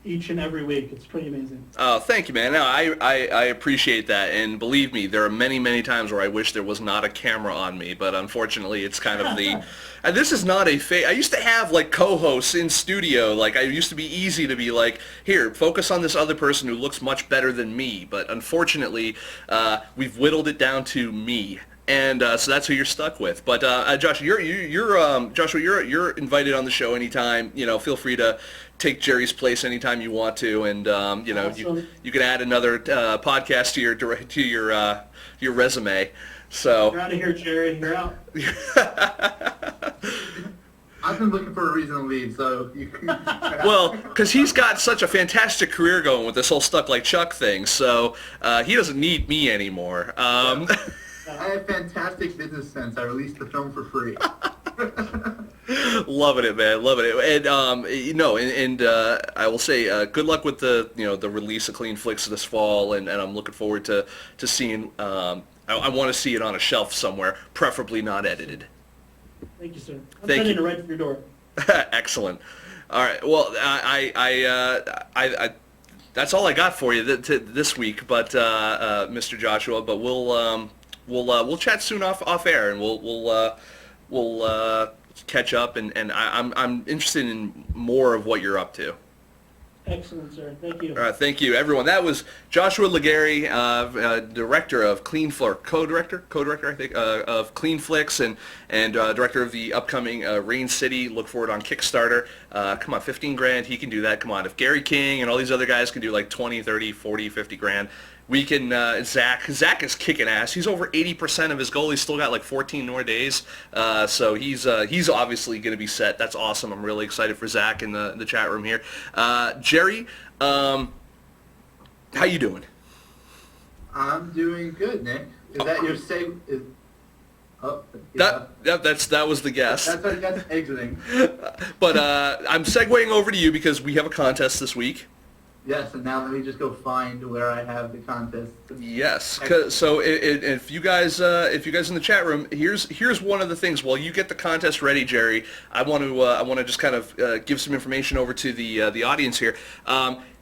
each and every week. It's pretty amazing. Oh, thank you, man. No, I appreciate that, and believe me, there are many, many times where I wish there was not a camera on me, but unfortunately, it's kind of the. And this is not a fake. I used to have like co-hosts in studio. Like I used to be easy to be like, here, focus on this other person who looks much better than me. But unfortunately, we've whittled it down to me. And so that's who you're stuck with. But Josh, Joshua, you're invited on the show anytime. Feel free to take Jerry's place anytime you want to, and Awesome. you can add another podcast to your resume. So You're out of here, Jerry. You're out. I've been looking for a reason to leave, so you can... well, because he's got such a fantastic career going with this whole Stuck Like Chuck thing, so he doesn't need me anymore. I have fantastic business sense. I released the film for free. Loving it, man. Loving it. And I will say, good luck with the release of Clean Flicks this fall, and I'm looking forward to seeing. I want to see it on a shelf somewhere, preferably not edited. Thank you, sir. I'm Thank sending you. it right to your door. Excellent. All right. Well, I that's all I got for you this week, but Mr. Joshua. But we'll chat soon off air, and we'll catch up, and I'm interested in more of what you're up to. Excellent, sir. Thank you. All right, thank you, everyone. That was Joshua Ligairi, director of Clean Flicks, co-director, I think, of Clean Flicks, and director of the upcoming Rain City. Look for it on Kickstarter. Come on, 15 grand, he can do that. Come on, if Gary King and all these other guys can do like 20, 30, 40, 50 grand, we can. Zach is kicking ass. He's over 80% of his goal. He's still got like 14 more days, so he's obviously going to be set. That's awesome. I'm really excited for Zach in the chat room here. Jerry, how you doing? I'm doing good, Nick. Is that your save? Oh, yeah. That was the guess. That's exiting. But I'm segueing over to you because we have a contest this week. Yes, and now let me just go find where I have the contest. Yes. So if you guys in the chat room, here's one of the things. While you get the contest ready, Jerry, I want to just kind of give some information over to the audience here.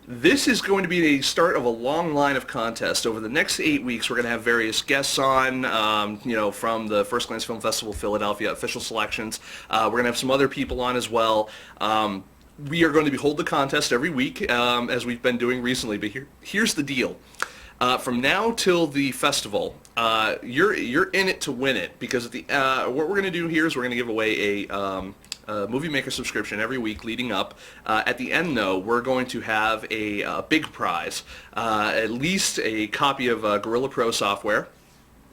This is going to be the start of a long line of contests. Over the next 8 weeks, we're going to have various guests on, from the First Glance Film Festival Philadelphia official selections. We're going to have some other people on as well. We are going to hold the contest every week, as we've been doing recently. But here's the deal. From now till the festival, you're in it to win it, because what we're going to do here is we're going to give away a Movie Maker subscription every week leading up. At the end, though, we're going to have a big prize, at least a copy of Gorilla Pro software.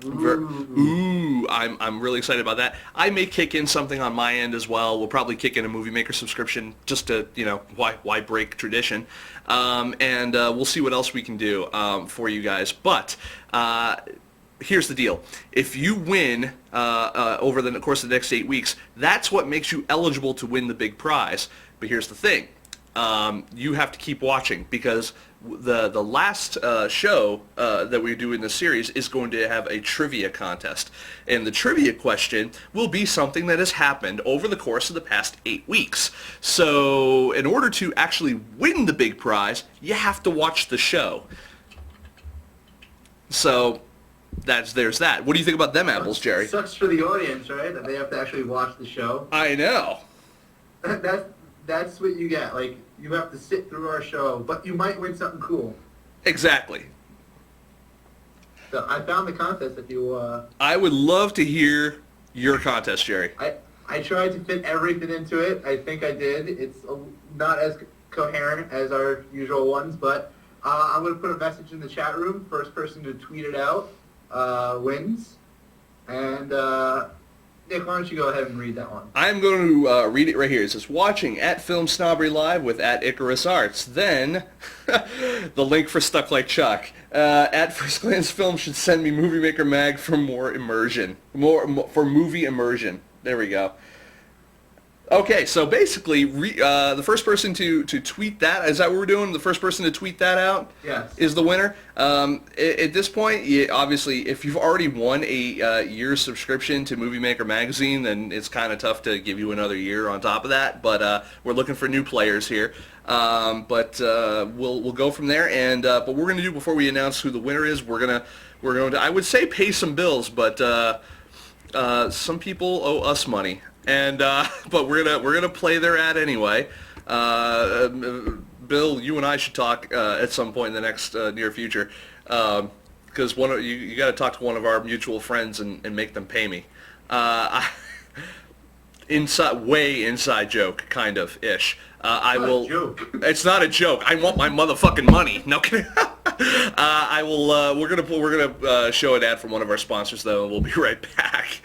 Ooh, I'm really excited about that. I may kick in something on my end as well. We'll probably kick in a Movie Maker subscription just to, why break tradition? And we'll see what else we can do for you guys. But here's the deal. If you win over the course of the next 8 weeks, that's what makes you eligible to win the big prize. But here's the thing. You have to keep watching, because the last show that we do in this series is going to have a trivia contest. And the trivia question will be something that has happened over the course of the past 8 weeks. So in order to actually win the big prize, you have to watch the show. So there's that. What do you think about them apples, Jerry? Sucks for the audience, right? That they have to actually watch the show. I know. That's what you get. Like, you have to sit through our show, but you might win something cool. Exactly. So I found the contest if you... I would love to hear your contest, Jerry. I tried to fit everything into it. I think I did. It's not as coherent as our usual ones, but I'm going to put a message in the chat room. First person to tweet it out wins. And Nick, why don't you go ahead and read that one? I'm going to read it right here. It says, watching at FilmSnobbery Live with at Icarus Arts. Then, the link for Stuck Like Chuck. At First Glance Film should send me Movie Maker Mag for more immersion. For movie immersion. There we go. Okay, so basically, the first person to tweet that, is that what we're doing? The first person to tweet that out is the winner. At this point, obviously, if you've already won a year's subscription to Movie Maker Magazine, then it's kind of tough to give you another year on top of that. But we're looking for new players here. We'll go from there. And but what we're going to do before we announce who the winner is, we're going to I would say pay some bills, but some people owe us money. And but we're gonna play their ad anyway. Bill, you and I should talk at some point in the next near future, because you got to talk to one of our mutual friends and make them pay me. Way inside joke, kind of ish. I will. Joke. It's not a joke. I want my motherfucking money. No kidding. I will. We're gonna show an ad from one of our sponsors though, and we'll be right back.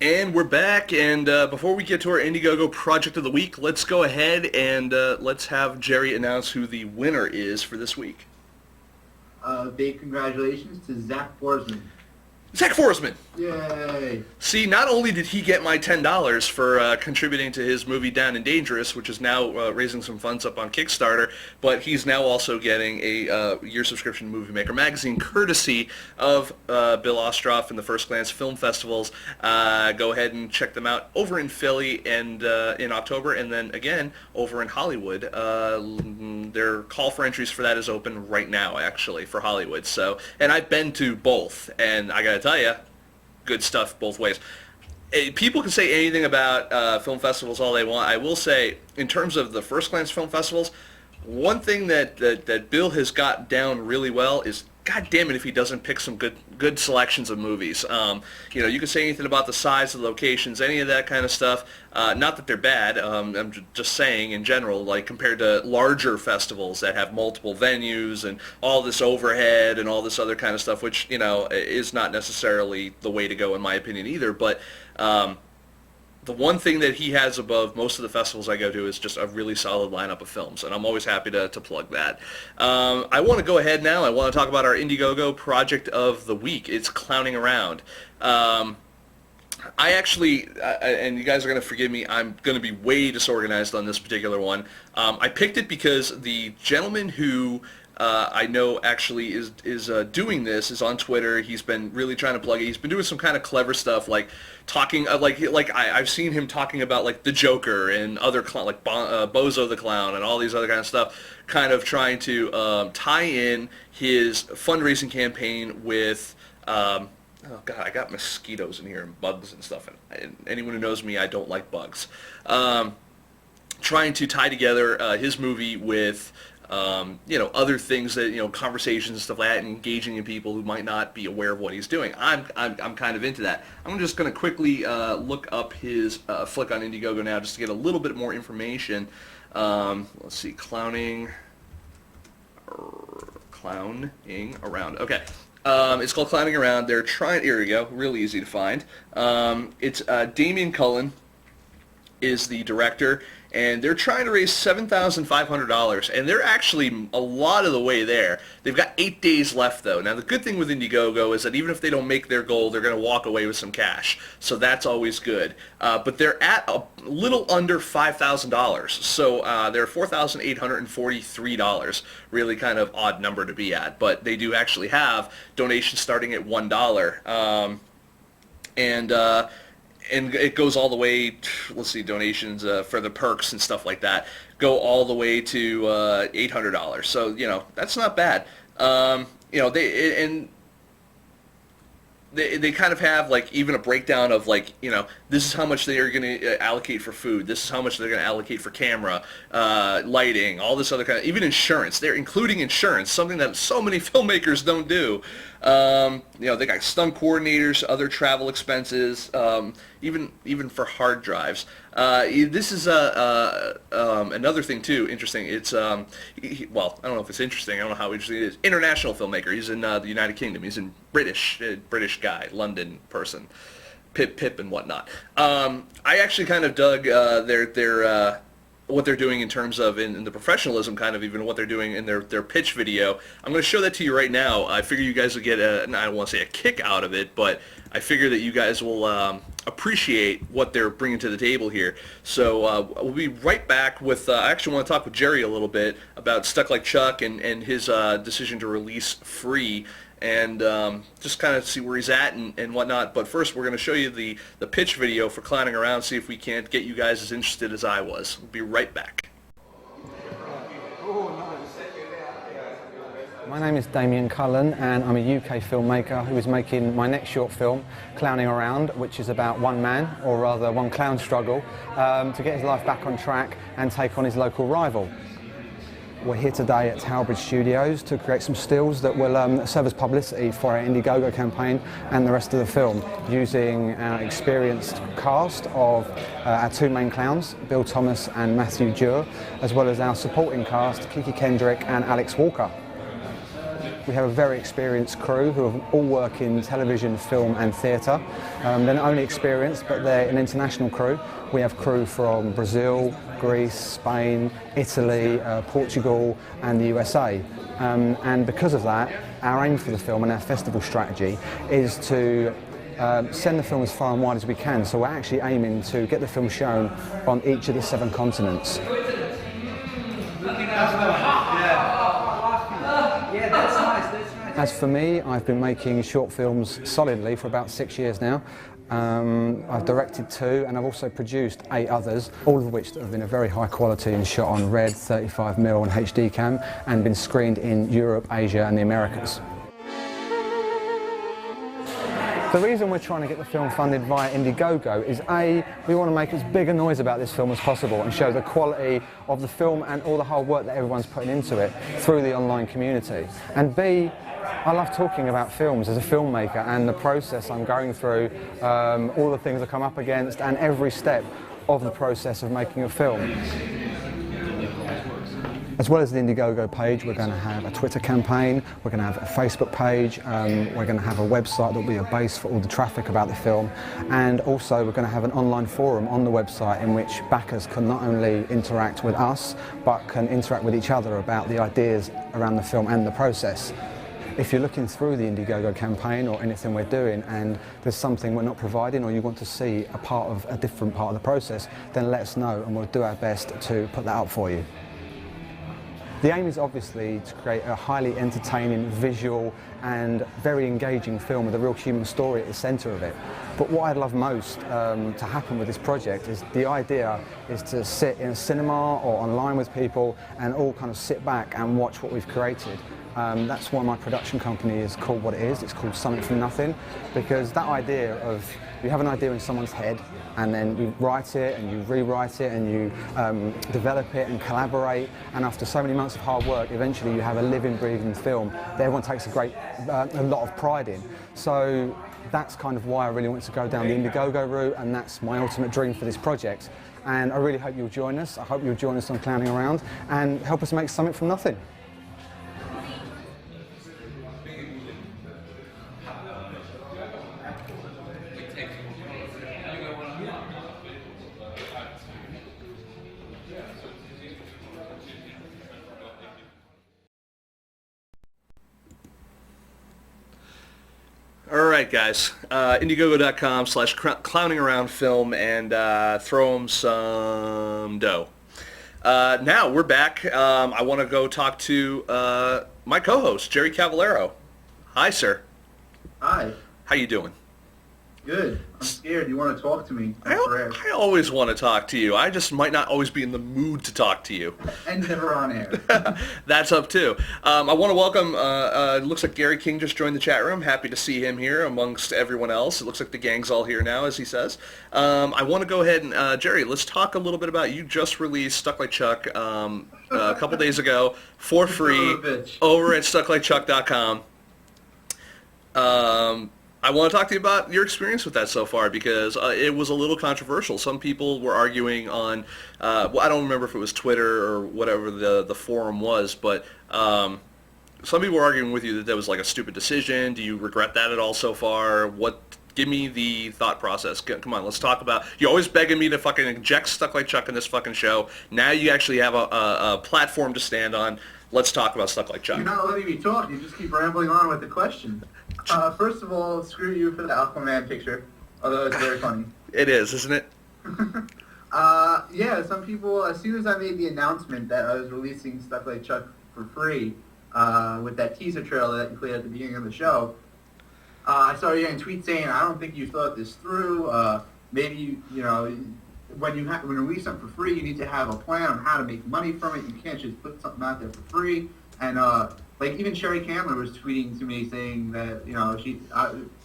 And we're back, and before we get to our Indiegogo Project of the Week, let's go ahead and let's have Jerry announce who the winner is for this week. Big congratulations to Zach Borsman. Zach Forsman! Yay! See, not only did he get my $10 for contributing to his movie Down and Dangerous, which is now raising some funds up on Kickstarter, but he's now also getting a year subscription to Movie Maker Magazine, courtesy of Bill Ostroff and the First Glance Film Festivals. Go ahead and check them out over in Philly and in October, and then again over in Hollywood. Their call for entries for that is open right now, actually, for Hollywood. So, and I've been to both, and I gotta tell you, good stuff both ways. People can say anything about film festivals all they want. I will say, in terms of the First Glance Film Festivals, one thing that Bill has got down really well is, God damn it, if he doesn't pick some good selections of movies. You can say anything about the size, the locations, any of that kind of stuff. Not that they're bad. I'm just saying in general, like compared to larger festivals that have multiple venues and all this overhead and all this other kind of stuff, which is not necessarily the way to go in my opinion either. But the one thing that he has above most of the festivals I go to is just a really solid lineup of films, and I'm always happy to plug that. I want to go ahead now. I want to talk about our Indiegogo Project of the Week. It's Clowning Around. I actually, and you guys are going to forgive me, I'm going to be way disorganized on this particular one. I picked it because the gentleman who I know actually is doing this is on Twitter. He's been really trying to plug it. He's been doing some kind of clever stuff, like talking I've seen him talking about like the Joker and other like Bozo the Clown and all these other kind of stuff, kind of trying to tie in his fundraising campaign with. Oh God, I got mosquitoes in here and bugs and stuff. And anyone who knows me, I don't like bugs. Trying to tie together his movie with other things that, conversations and stuff like that, and engaging in people who might not be aware of what he's doing. I'm kind of into that. I'm just going to quickly look up his flick on Indiegogo now just to get a little bit more information. Let's see, clowning around. Okay. It's called Clowning Around. They're trying, here we go, real easy to find. It's Damien Cullen is the director, and they're trying to raise $7,500, and they're actually a lot of the way there. They've got 8 days left, though. Now, the good thing with Indiegogo is that even if they don't make their goal, they're going to walk away with some cash, so that's always good. But they're at a little under $5,000, so they're $4,843, really kind of odd number to be at, but they do actually have donations starting at $1. And it goes all the way, let's see, donations for the perks and stuff like that go all the way to $800. So, that's not bad. They kind of have like even a breakdown of like, this is how much they are going to allocate for food. This is how much they're going to allocate for camera, lighting, all this other kind of, even insurance. They're including insurance, something that so many filmmakers don't do. They got stunt coordinators, other travel expenses, even for hard drives. This is another thing too. Interesting. It's well, I don't know if it's interesting. I don't know how interesting it is. International filmmaker. He's in the United Kingdom. He's in British guy, London person, Pip and whatnot. I actually kind of dug their what they're doing in terms of in the professionalism, kind of even what they're doing in their pitch video. I'm going to show that to you right now. I figure you guys will get I don't want to say a kick out of it, but I figure that you guys will appreciate what they're bringing to the table here. So we'll be right back with, I actually want to talk with Jerry a little bit about Stuck Like Chuck and his decision to release free, and just kind of see where he's at and whatnot. But first, we're going to show you the pitch video for Clowning Around, see if we can't get you guys as interested as I was. We'll be right back. My name is Damien Cullen, and I'm a UK filmmaker who is making my next short film, Clowning Around, which is about one man, or rather one clown's struggle, to get his life back on track and take on his local rival. We're here today at Towerbridge Studios to create some stills that will serve as publicity for our Indiegogo campaign and the rest of the film, using our experienced cast of our two main clowns, Bill Thomas and Matthew Dewar, as well as our supporting cast, Kiki Kendrick and Alex Walker. We have a very experienced crew who all work in television, film and theatre. They're not only experienced, but they're an international crew. We have crew from Brazil, Greece, Spain, Italy, Portugal and the USA. And because of that, our aim for the film and our festival strategy is to send the film as far and wide as we can. So we're actually aiming to get the film shown on each of the 7 continents. As for me, I've been making short films solidly for about 6 years now. I've directed 2 and I've also produced 8 others, all of which have been of very high quality and shot on Red, 35mm and HD cam, and been screened in Europe, Asia and the Americas. The reason we're trying to get the film funded via Indiegogo is A, we want to make as big a noise about this film as possible and show the quality of the film and all the hard work that everyone's putting into it through the online community. And B, I love talking about films as a filmmaker and the process I'm going through, all the things I come up against and every step of the process of making a film. As well as the Indiegogo page, we're going to have a Twitter campaign, we're going to have a Facebook page, we're going to have a website that will be a base for all the traffic about the film, and also we're going to have an online forum on the website in which backers can not only interact with us, but can interact with each other about the ideas around the film and the process. If you're looking through the Indiegogo campaign or anything we're doing and there's something we're not providing or you want to see a different part of the process, then let us know and we'll do our best to put that up for you. The aim is obviously to create a highly entertaining, visual and very engaging film with a real human story at the centre of it. But what I'd love most to happen with this project is the idea is to sit in a cinema or online with people and all kind of sit back and watch what we've created. That's why my production company is called what it is. It's called Something From Nothing, because that idea of you have an idea in someone's head, and then you write it and you rewrite it and you develop it and collaborate, and after so many months of hard work, eventually you have a living, breathing film that everyone takes a lot of pride in. So that's kind of why I really want to go down the Indiegogo route, and that's my ultimate dream for this project. And I really hope you'll join us. I hope you'll join us on Clowning Around and help us make something from nothing. All right, guys. Indiegogo.com/clowningaroundfilm and throw them some dough. Now we're back. I want to go talk to my co-host, Jerry Cavallero. Hi, sir. Hi. How you doing? Good. I'm scared. You want to talk to me? I always want to talk to you. I just might not always be in the mood to talk to you. And never on air. That's up too. I want to welcome, it looks like Gary King just joined the chat room. Happy to see him here amongst everyone else. It looks like the gang's all here now, as he says. I want to go ahead and, Jerry, let's talk a little bit about, you just released Stuck Like Chuck a couple days ago for free over at stucklikechuck.com. I want to talk to you about your experience with that so far, because it was a little controversial. Some people were arguing on, well, I don't remember if it was Twitter or whatever the forum was, but some people were arguing with you that was like a stupid decision. Do you regret that at all so far? Give me the thought process. Come on, let's talk about, you're always begging me to fucking inject Stuck Like Chuck in this fucking show. Now you actually have a platform to stand on. Let's talk about Stuck Like Chuck. You're not letting me talk. You just keep rambling on with the question. First of all, screw you for the Aquaman picture, although it's very funny. It is, isn't it? Yeah, some people, as soon as I made the announcement that I was releasing Stuff Like Chuck for free, with that teaser trailer that you played at the beginning of the show, I started getting tweets saying, I don't think you thought this through. Maybe, when you release something for free, you need to have a plan on how to make money from it. You can't just put something out there for free. And, like, even Sherry Candler was tweeting to me saying that,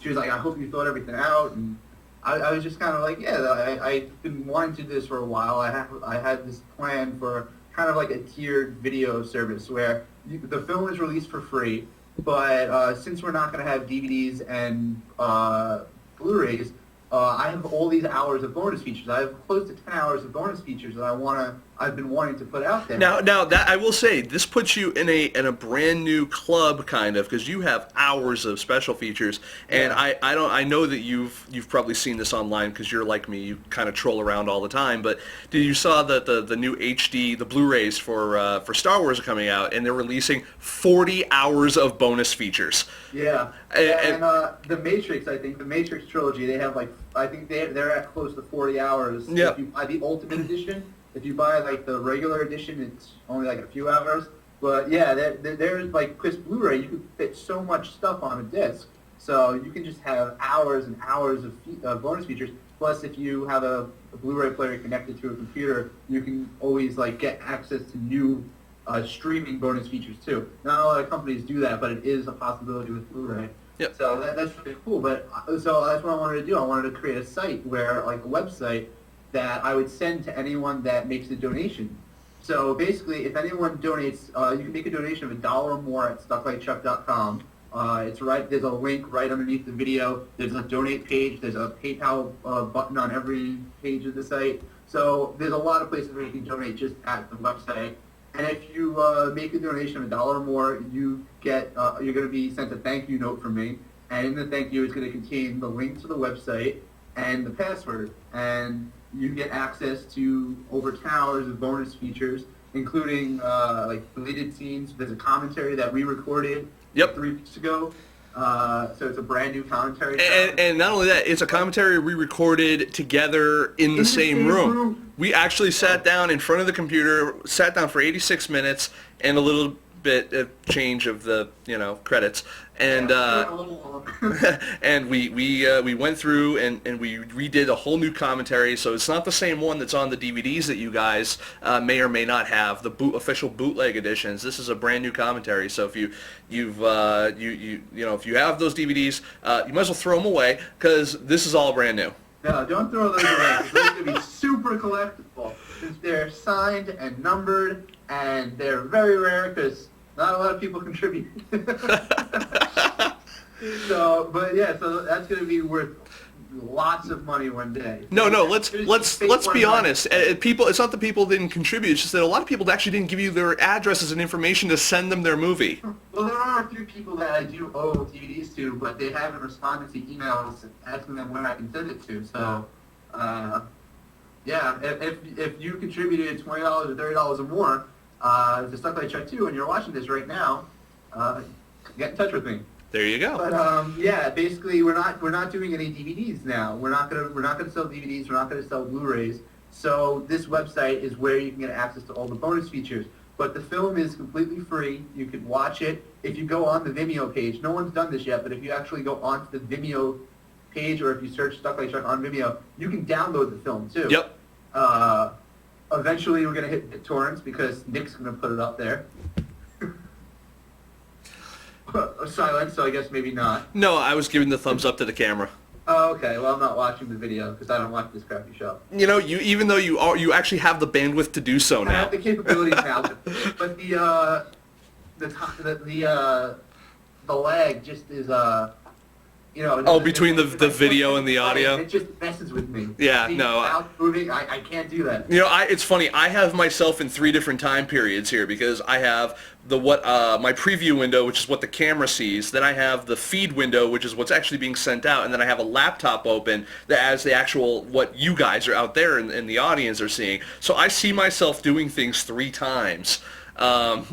she was like, I hope you thought everything out. And I was just kind of like, yeah, I've been wanting to do this for a while. I had this plan for kind of like a tiered video service where the film is released for free, but since we're not going to have DVDs and Blu-rays, I have all these hours of bonus features. I have close to 10 hours of bonus features that I've been wanting to put out there. Now that I will say, this puts you in a brand new club, kind of, because you have hours of special features, and yeah. I know that you've probably seen this online because you're like me, you kind of troll around all the time. But you saw that the new HD, the Blu-rays for Star Wars are coming out, and they're releasing 40 hours of bonus features. Yeah, and the Matrix, I think the Matrix trilogy, they have I think they're at close to 40 hours. Yeah. If you buy the Ultimate Edition, if you buy like the regular edition, it's only like a few hours. But yeah, there's like Chris Blu-ray, you can fit so much stuff on a disc, so you can just have hours and hours of bonus features. Plus, if you have a Blu-ray player connected to a computer, you can always like get access to new streaming bonus features too. Not a lot of companies do that, but it is a possibility with Blu-ray. Yep. So that's really cool. But so that's what I wanted to do. I wanted to create a site where, like a website, that I would send to anyone that makes a donation. So basically, if anyone donates, you can make a donation of $1 or more at stucklikechuck.com. It's right. There's a link right underneath the video. There's a donate page. There's a PayPal button on every page of the site. So there's a lot of places where you can donate just at the website. And if you make a donation of $1 or more, you get you're going to be sent a thank you note from me. And in the thank you, it's going to contain the link to the website and the password. And you get access to over 10 hours of bonus features, including like deleted scenes. There's a commentary that we recorded 3 weeks ago. So it's a brand new commentary. And not only that, it's a commentary we recorded together in the same room. We actually sat down in front of the computer, sat down for 86 minutes, and a little bit change of the credits, and and we went through and we redid a whole new commentary. So it's not the same one that's on the DVDs that you guys may or may not have, the official bootleg editions. This is a brand new commentary. So if if you have those DVDs, you might as well throw them away because this is all brand new. No, don't throw those away. Those are going to be super collectible since they're signed and numbered, and they're very rare because not a lot of people contribute. So that's going to be worth lots of money one day. No, let's be honest. People, it's not that people didn't contribute. It's just that a lot of people actually didn't give you their addresses and information to send them their movie. Well, there are a few people that I do owe DVDs to, but they haven't responded to emails asking them when I can send it to. So, if you contributed $20 or $30 or more to Stuck Like Chuck 2 and you're watching this right now, get in touch with me. There you go. But basically, we're not doing any DVDs now. We're not gonna sell DVDs. We're not gonna sell Blu-rays. So this website is where you can get access to all the bonus features. But the film is completely free. You can watch it if you go on the Vimeo page. No one's done this yet, but if you actually go onto the Vimeo page, or if you search Stuck Like Chuck on Vimeo, you can download the film too. Yep. Eventually, we're gonna hit torrents because Nick's gonna put it up there. Silent, so I guess maybe not. No, I was giving the thumbs up to the camera. Oh, okay. Well, I'm not watching the video because I don't watch this crappy show. Even though you actually have the bandwidth to do so now. I have the capabilities now, but the lag just is between the video and the audio. It just messes with me. Yeah, moving, I can't do that. It's funny. I have myself in 3 different time periods here because I have my preview window, which is what the camera sees. Then I have the feed window, which is what's actually being sent out, and then I have a laptop open that has the actual what you guys are out there in the audience are seeing. So I see myself doing things 3 times. And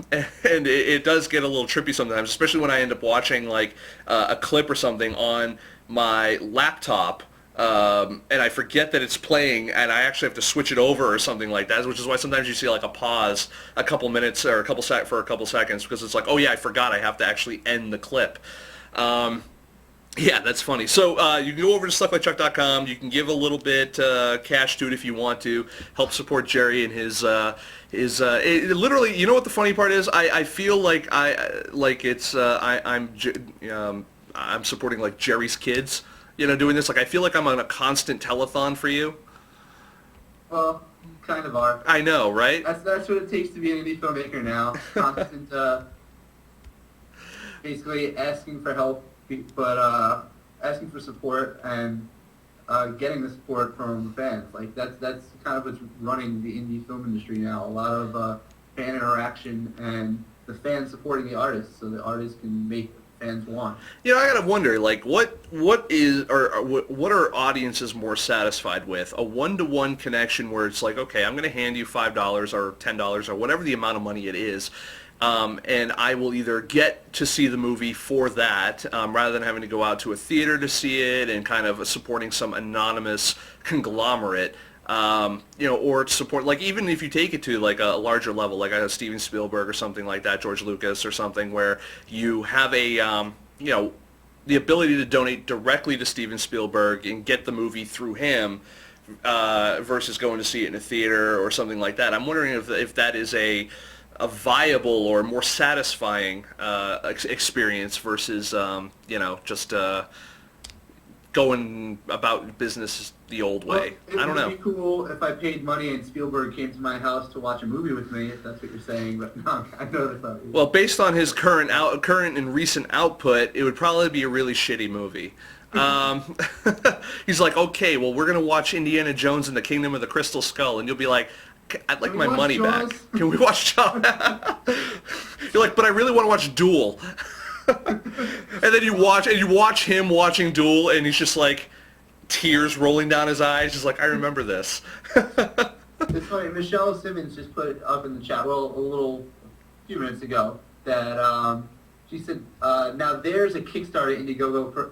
it does get a little trippy sometimes, especially when I end up watching like a clip or something on my laptop, and I forget that it's playing, and I actually have to switch it over or something like that, which is why sometimes you see like a pause a couple minutes or for a couple seconds because it's like, oh yeah, I forgot I have to actually end the clip. Yeah, that's funny. So you can go over to StuckLikeChuck.com. You can give a little bit cash to it if you want to help support Jerry and his literally. You know what the funny part is? I feel like I'm supporting like Jerry's kids. Doing this. Like I feel like I'm on a constant telethon for you. Well, kind of are. I know, right? That's what it takes to be an indie filmmaker now. Constant, basically asking for help. But asking for support and getting the support from fans, like that's kind of what's running the indie film industry now. A lot of fan interaction and the fans supporting the artists, so the artists can make what fans want. I gotta wonder, like, what are audiences more satisfied with? A one-to-one connection where it's like, okay, I'm gonna hand you $5 or $10 or whatever the amount of money it is. And I will either get to see the movie for that, rather than having to go out to a theater to see it and kind of supporting some anonymous conglomerate, or support, like even if you take it to like a larger level, like a Steven Spielberg or something like that, George Lucas or something, where you have the ability to donate directly to Steven Spielberg and get the movie through him, versus going to see it in a theater or something like that. I'm wondering if that is a viable or more satisfying experience versus just going about business the old way. I don't know. It would be cool if I paid money and Spielberg came to my house to watch a movie with me, if that's what you're saying, but no, I know that's not you. Well, based on his current and recent output, it would probably be a really shitty movie. He's like, okay, well, we're going to watch Indiana Jones and the Kingdom of the Crystal Skull, and you'll be like, I'd like my money back. Can we watch Jaws? You're like, but I really want to watch Duel. And then you watch him watching Duel, and he's just like, tears rolling down his eyes, just like, I remember this. It's funny, Michelle Simmons just put it up in the chat, a few minutes ago, that she said, now there's a Kickstarter Indiegogo.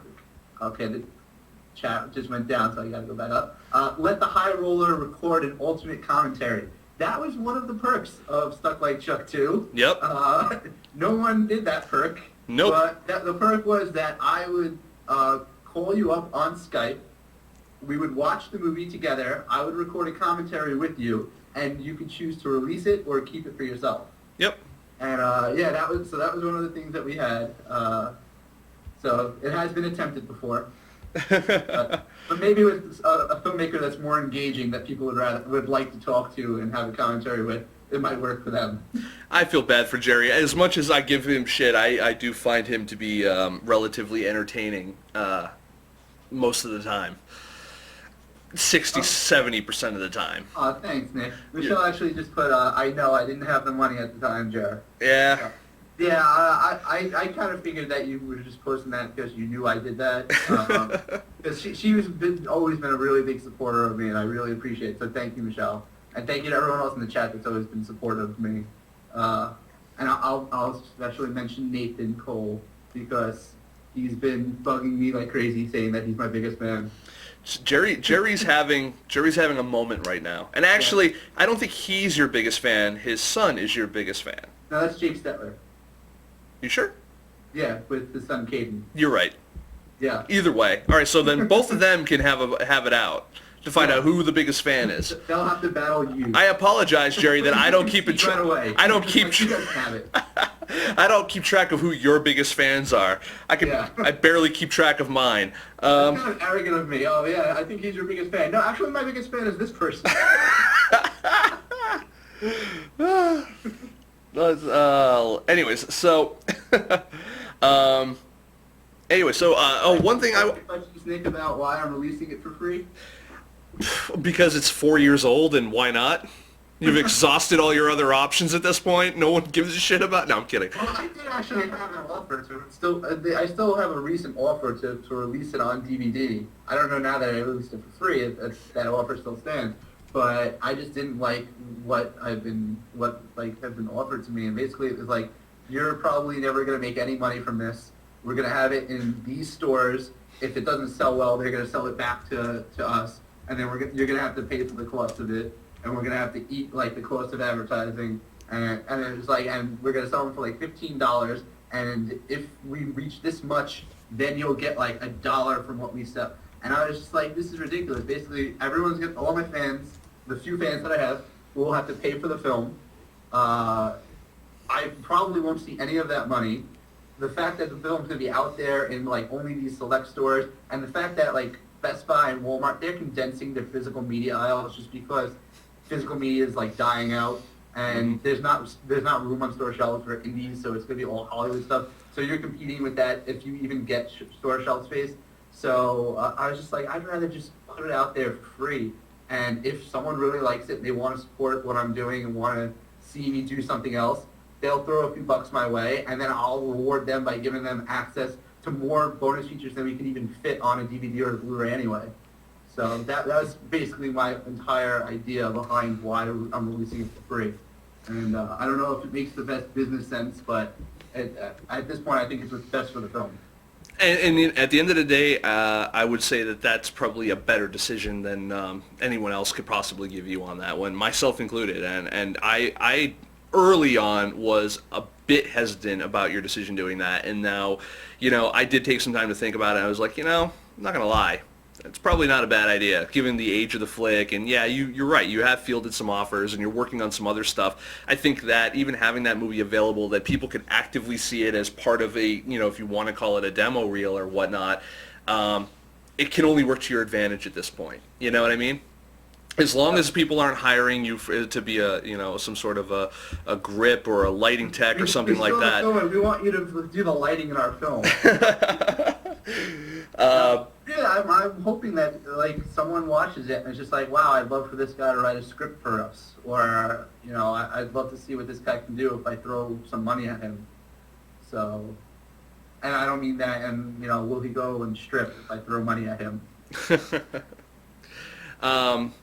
Okay, the chat just went down, so I got to go back up. Let the High Roller record an alternate commentary. that was one of the perks of Stuck Like Chuck 2. Yep. No one did that perk. Nope. But the perk was that I would call you up on Skype. We would watch the movie together. I would record a commentary with you, and you could choose to release it or keep it for yourself. Yep. And that was one of the things that we had. So it has been attempted before. But maybe with a filmmaker that's more engaging, that people would like to talk to and have a commentary with, it might work for them. I feel bad for Jerry. As much as I give him shit, I do find him to be relatively entertaining most of the time. 60-70% of the time. Thanks, Nick. Michelle actually just put, I know I didn't have the money at the time, Jared. Yeah. Yeah, I kind of figured that you were just posting that because you knew I did that. Because she's always been a really big supporter of me, and I really appreciate it. So thank you, Michelle. And thank you to everyone else in the chat that's always been supportive of me. And I'll especially mention Nathan Cole, because he's been bugging me like crazy, saying that he's my biggest fan. Jerry's having a moment right now. And actually, I don't think he's your biggest fan. His son is your biggest fan. No, that's Jake Stetler. You sure? Yeah, with his son Caden. You're right. Yeah. Either way. All right, so then both of them can have it out to find out who the biggest fan is. They'll have to battle you. I apologize, Jerry, that I don't keep it. Right away. I don't keep. He doesn't have it. I don't keep track of who your biggest fans are. I barely keep track of mine. That's kind of arrogant of me. Oh yeah, I think he's your biggest fan. No, actually, my biggest fan is this person. Anyways, so one thing Questions, Nick, about why I'm releasing it for free? because it's 4 years old, and why not? You've exhausted all your other options at this point. No one gives a shit about. No, I'm kidding. Well, I did actually have an offer to I still have a recent offer to release it on DVD. I don't know now that I released it for free if that offer still stands. But I just didn't like what have been offered to me, and basically it was like, you're probably never going to make any money from this. We're going to have it in these stores. If it doesn't sell well, they're going to sell it back to us, and then you're going to have to pay for the cost of it, and we're going to have to eat like the cost of advertising, and it was like, and we're going to sell them for like $15, and if we reach this much, then you'll get like $1 from what we sell. And I was just like, this is ridiculous. Basically, all my fans, the few fans that I have, will have to pay for the film. I probably won't see any of that money. The fact that the film's going to be out there in like only these select stores, and the fact that like Best Buy and Walmart, they're condensing their physical media aisles just because physical media is like dying out, and there's not room on store shelves for indies, so it's going to be all Hollywood stuff. So you're competing with that if you even get store shelf space. So I was just like, I'd rather just put it out there for free. And if someone really likes it and they want to support what I'm doing and want to see me do something else, they'll throw a few bucks my way, and then I'll reward them by giving them access to more bonus features than we can even fit on a DVD or a Blu-ray anyway. So that was basically my entire idea behind why I'm releasing it for free. And I don't know if it makes the best business sense, but at this point I think it's what's best for the film. And at the end of the day, I would say that that's probably a better decision than anyone else could possibly give you on that one, myself included. And I early on was a bit hesitant about your decision doing that. And now, I did take some time to think about it. I was like, I'm not going to lie. It's probably not a bad idea, given the age of the flick. And yeah, you're right. You have fielded some offers, and you're working on some other stuff. I think that even having that movie available, that people could actively see it as part of a, if you want to call it a demo reel or whatnot, it can only work to your advantage at this point. You know what I mean? As long as people aren't hiring you to be some sort of a grip or a lighting tech or something like that. We want you to do the lighting in our film. Yeah, I'm hoping that someone watches it and it's just like, wow, I'd love for this guy to write a script for us, or I'd love to see what this guy can do if I throw some money at him. So, and I don't mean that, and will he go and strip if I throw money at him? I'm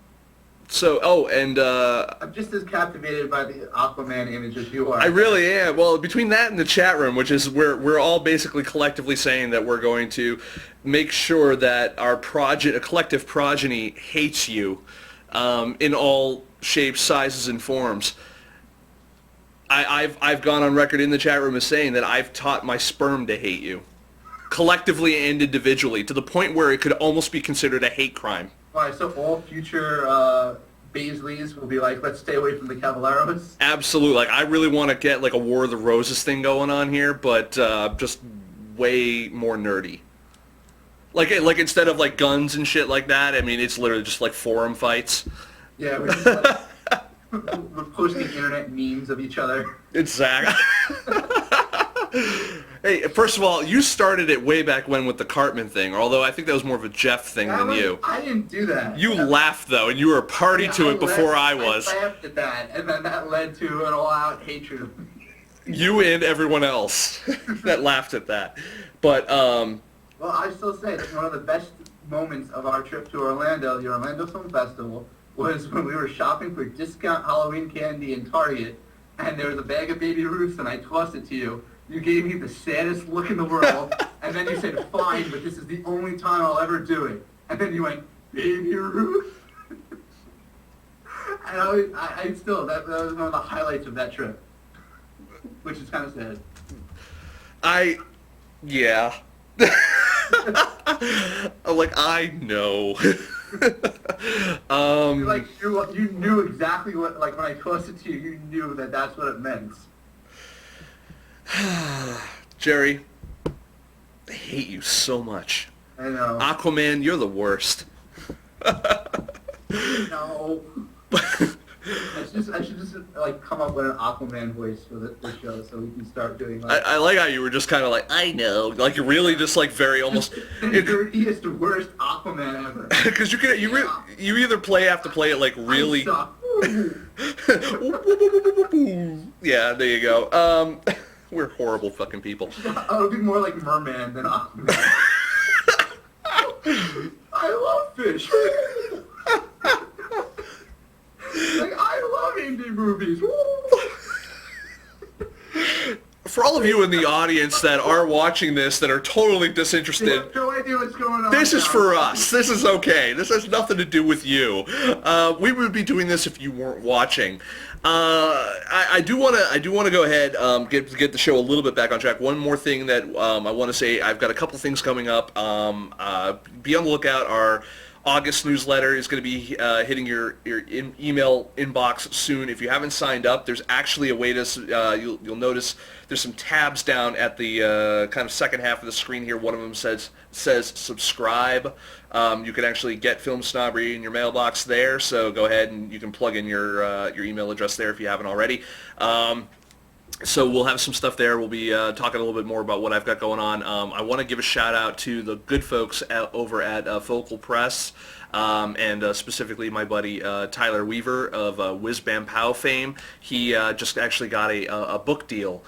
just as captivated by the Aquaman image as you are. I really am. Well, between that and the chat room, which is where we're all basically collectively saying that we're going to make sure that our collective progeny hates you in all shapes, sizes, and forms. I've gone on record in the chat room as saying that I've taught my sperm to hate you, collectively and individually, to the point where it could almost be considered a hate crime. Why, so all future Baisleys will be like, let's stay away from the Caballeros? Absolutely. Like, I really want to get like a War of the Roses thing going on here, but just way more nerdy. Like instead of like guns and shit like that, I mean, it's literally just like forum fights. Yeah, we're just like, we're posting internet memes of each other. Exactly. Hey, first of all, you started it way back when with the Cartman thing, although I think that was more of a Jeff thing than you. I didn't do that. You laughed, though, and you were a party to it before I was. I laughed at that, and then that led to an all-out hatred of me. You and everyone else that laughed at that. But, Well, I still say that one of the best moments of our trip to Orlando, the Orlando Film Festival, was when we were shopping for discount Halloween candy in Target, and there was a bag of Baby Ruths, and I tossed it to you. You gave me the saddest look in the world, and then you said, fine, but this is the only time I'll ever do it. And then you went, Baby Ruth? And I still, that was one of the highlights of that trip, which is kind of sad. Yeah. Like, I know. Like, you knew exactly what, like, when I tossed it to you, you knew that that's what it meant. Jerry, I hate you so much. I know. Aquaman, you're the worst. No. I should just like come up with an Aquaman voice for the show so we can start doing like... I like how you were just kind of like, I know. Like, you're really just like very almost... the dirtiest, worst Aquaman ever. Because you either have to play it like really... Yeah, there you go. We're horrible fucking people. I would be more like Merman than Aquaman. I love fish. Like, I love indie movies. For all of you in the audience that are watching this that are totally disinterested, You have no idea what's going on. this is now. for us. This is okay. This has nothing to do with you. We would be doing this if you weren't watching. I do want to go ahead get the show a little bit back on track. One more thing that I want to say, I've got a couple things coming up. Be on the lookout. Our August newsletter is going to be hitting your email inbox soon. If you haven't signed up, there's actually a way to, you'll notice there's some tabs down at the kind of second half of the screen here. One of them says subscribe. You can actually get Film Snobbery in your mailbox there, so go ahead and you can plug in your email address there if you haven't already. So we'll have some stuff there. We'll be talking a little bit more about what I've got going on. I want to give a shout out to the good folks over at Focal Press, and specifically my buddy Tyler Weaver of Whiz Bam Pow fame. He just actually got a book deal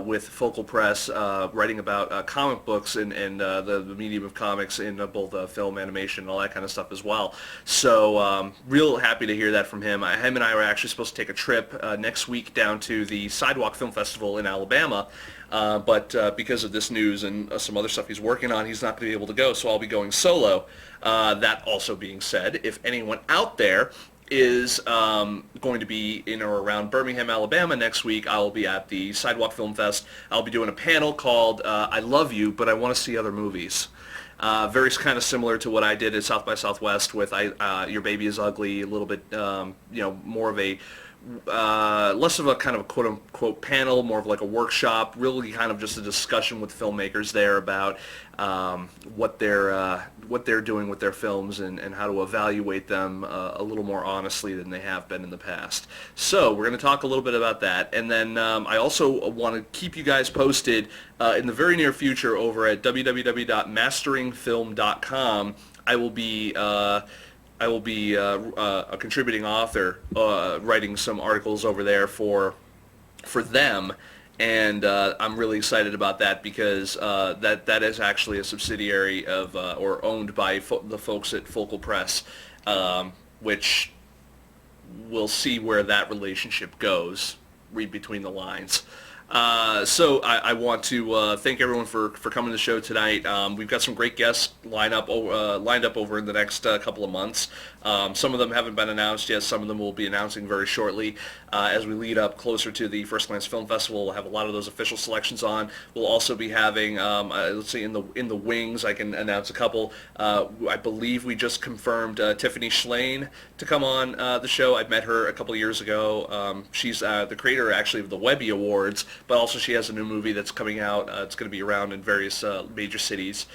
with Focal Press, writing about comic books and the medium of comics in both film, animation, and all that kind of stuff as well. So real happy to hear that from him. Him and I are actually supposed to take a trip next week down to the Sidewalk Film Festival in Alabama, but because of this news and some other stuff he's working on, he's not going to be able to go, so I'll be going solo. That also being said, if anyone out there is going to be in or around Birmingham, Alabama next week, I'll be at the Sidewalk Film Fest. I'll be doing a panel called I Love You, But I Want to See Other Movies. Very kind of similar to what I did at South by Southwest with Your Baby is Ugly, a little bit, more of a less of a kind of a quote-unquote panel, more of like a workshop, really kind of just a discussion with filmmakers there about what they're doing with their films and how to evaluate them a little more honestly than they have been in the past. So we're going to talk a little bit about that, and then I also want to keep you guys posted in the very near future over at www.masteringfilm.com. I will be a contributing author, writing some articles over there for them, and I'm really excited about that because that is actually a subsidiary of or owned by the folks at Focal Press, which we'll see where that relationship goes. Read between the lines. So I want to thank everyone for coming to the show tonight. We've got some great guests lined up over in the next couple of months. Some of them haven't been announced yet. Some of them will be announcing very shortly. As we lead up closer to the First Glance Film Festival, we'll have a lot of those official selections on. We'll also be having, let's see, in the wings, I can announce a couple. I believe we just confirmed Tiffany Schlane to come on the show. I met her a couple of years ago. She's the creator, actually, of the Webby Awards, but also she has a new movie that's coming out. It's going to be around in various major cities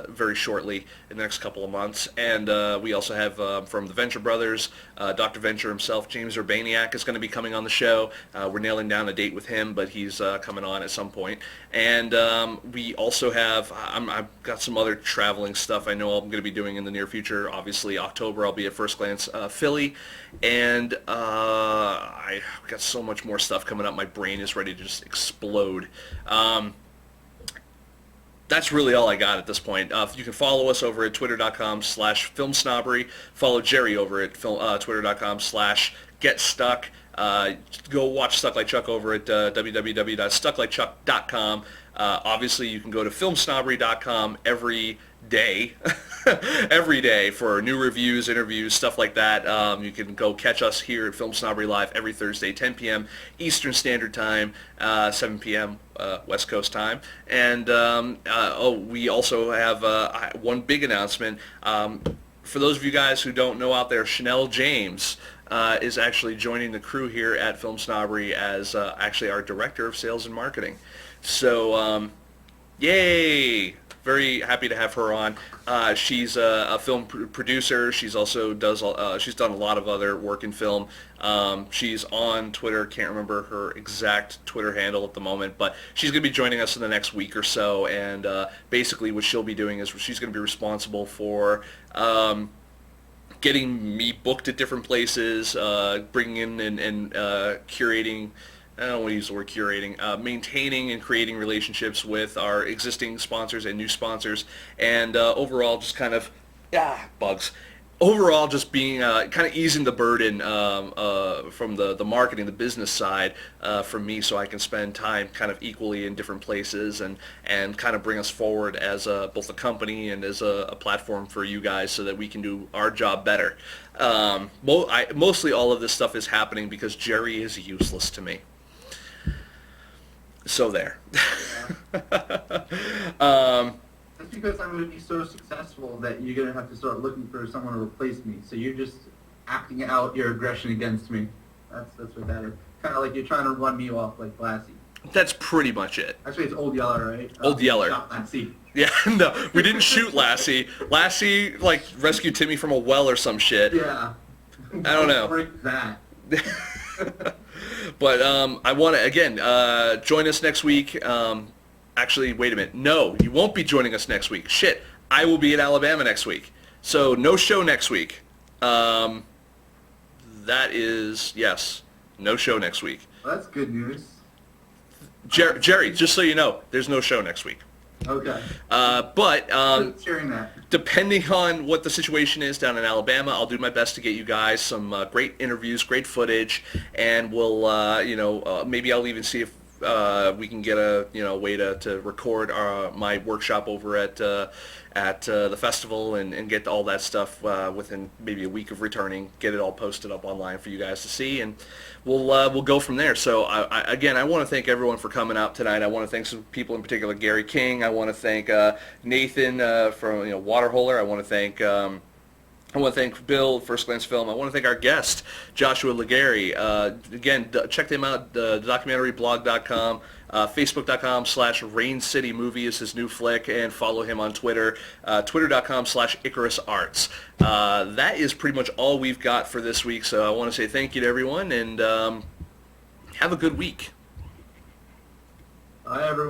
very shortly in the next couple of months. And we also have from the Venture Brothers, Dr. Venture himself, James Urbaniak, is going to be coming on the show. We're nailing down a date with him, but he's coming on at some point. And we also have, I've got some other traveling stuff I know I'm going to be doing in the near future. Obviously, October I'll be at First Glance Philly. And I've got so much more stuff coming up. My brain is ready to just explode. That's really all I got at this point. You can follow us over at twitter.com/FilmSnobbery. Follow Jerry over at twitter.com/GetStuck. Go watch Stuck Like Chuck over at www.stucklikechuck.com. Obviously, you can go to FilmSnobbery.com every day for new reviews, interviews, stuff like that. You can go catch us here at Film Snobbery Live every Thursday, 10 p.m. Eastern Standard Time, 7 p.m. West Coast time. And we also have one big announcement. For those of you guys who don't know out there, Chanel James is actually joining the crew here at Film Snobbery as actually our Director of Sales and Marketing. So, yay! Very happy to have her on. She's a film producer. She's also she's done a lot of other work in film. She's on Twitter. Can't remember her exact Twitter handle at the moment, but she's going to be joining us in the next week or so. And basically, what she'll be doing is she's going to be responsible for getting me booked at different places, bringing in and curating. I don't want to use the word curating, maintaining and creating relationships with our existing sponsors and new sponsors, and overall just kind of, bugs. Overall just being, kind of easing the burden from the marketing, the business side from me, so I can spend time kind of equally in different places and kind of bring us forward as both a company and as a platform for you guys so that we can do our job better. Mostly all of this stuff is happening because Jerry is useless to me. So there. That's because I'm going to be so successful that you're going to have to start looking for someone to replace me. So you're just acting out your aggression against me. That's what that is. Kind of like you're trying to run me off like Lassie. That's pretty much it. Actually, it's Old Yeller, right? Old Yeller. Shot Lassie. Yeah, no, we didn't shoot Lassie. Lassie, like, rescued Timmy from a well or some shit. Yeah. I don't know. Break that. But I want to, again, join us next week. Actually, wait a minute. No, you won't be joining us next week. Shit, I will be in Alabama next week. So no show next week. That is, yes, no show next week. Well, that's good news. Jerry, just so you know, there's no show next week. Okay. But Sharing that. depending on what the situation is down in Alabama, I'll do my best to get you guys some great interviews, great footage, and we'll, maybe I'll even see if we can get a way to record my workshop over at the festival and get all that stuff within maybe a week of returning, get it all posted up online for you guys to see, and we'll go from there. So again, I want to thank everyone for coming out tonight. I want to thank some people in particular, Gary King. I want to thank Nathan from Waterholer. I want to thank Bill, First Glance Film. I want to thank our guest, Joshua Ligairi. Again, check them out, documentaryblog.com, facebook.com/Rain City Movie is his new flick, and follow him on Twitter, twitter.com/IcarusArts. That is pretty much all we've got for this week, so I want to say thank you to everyone, and have a good week. Bye, everyone.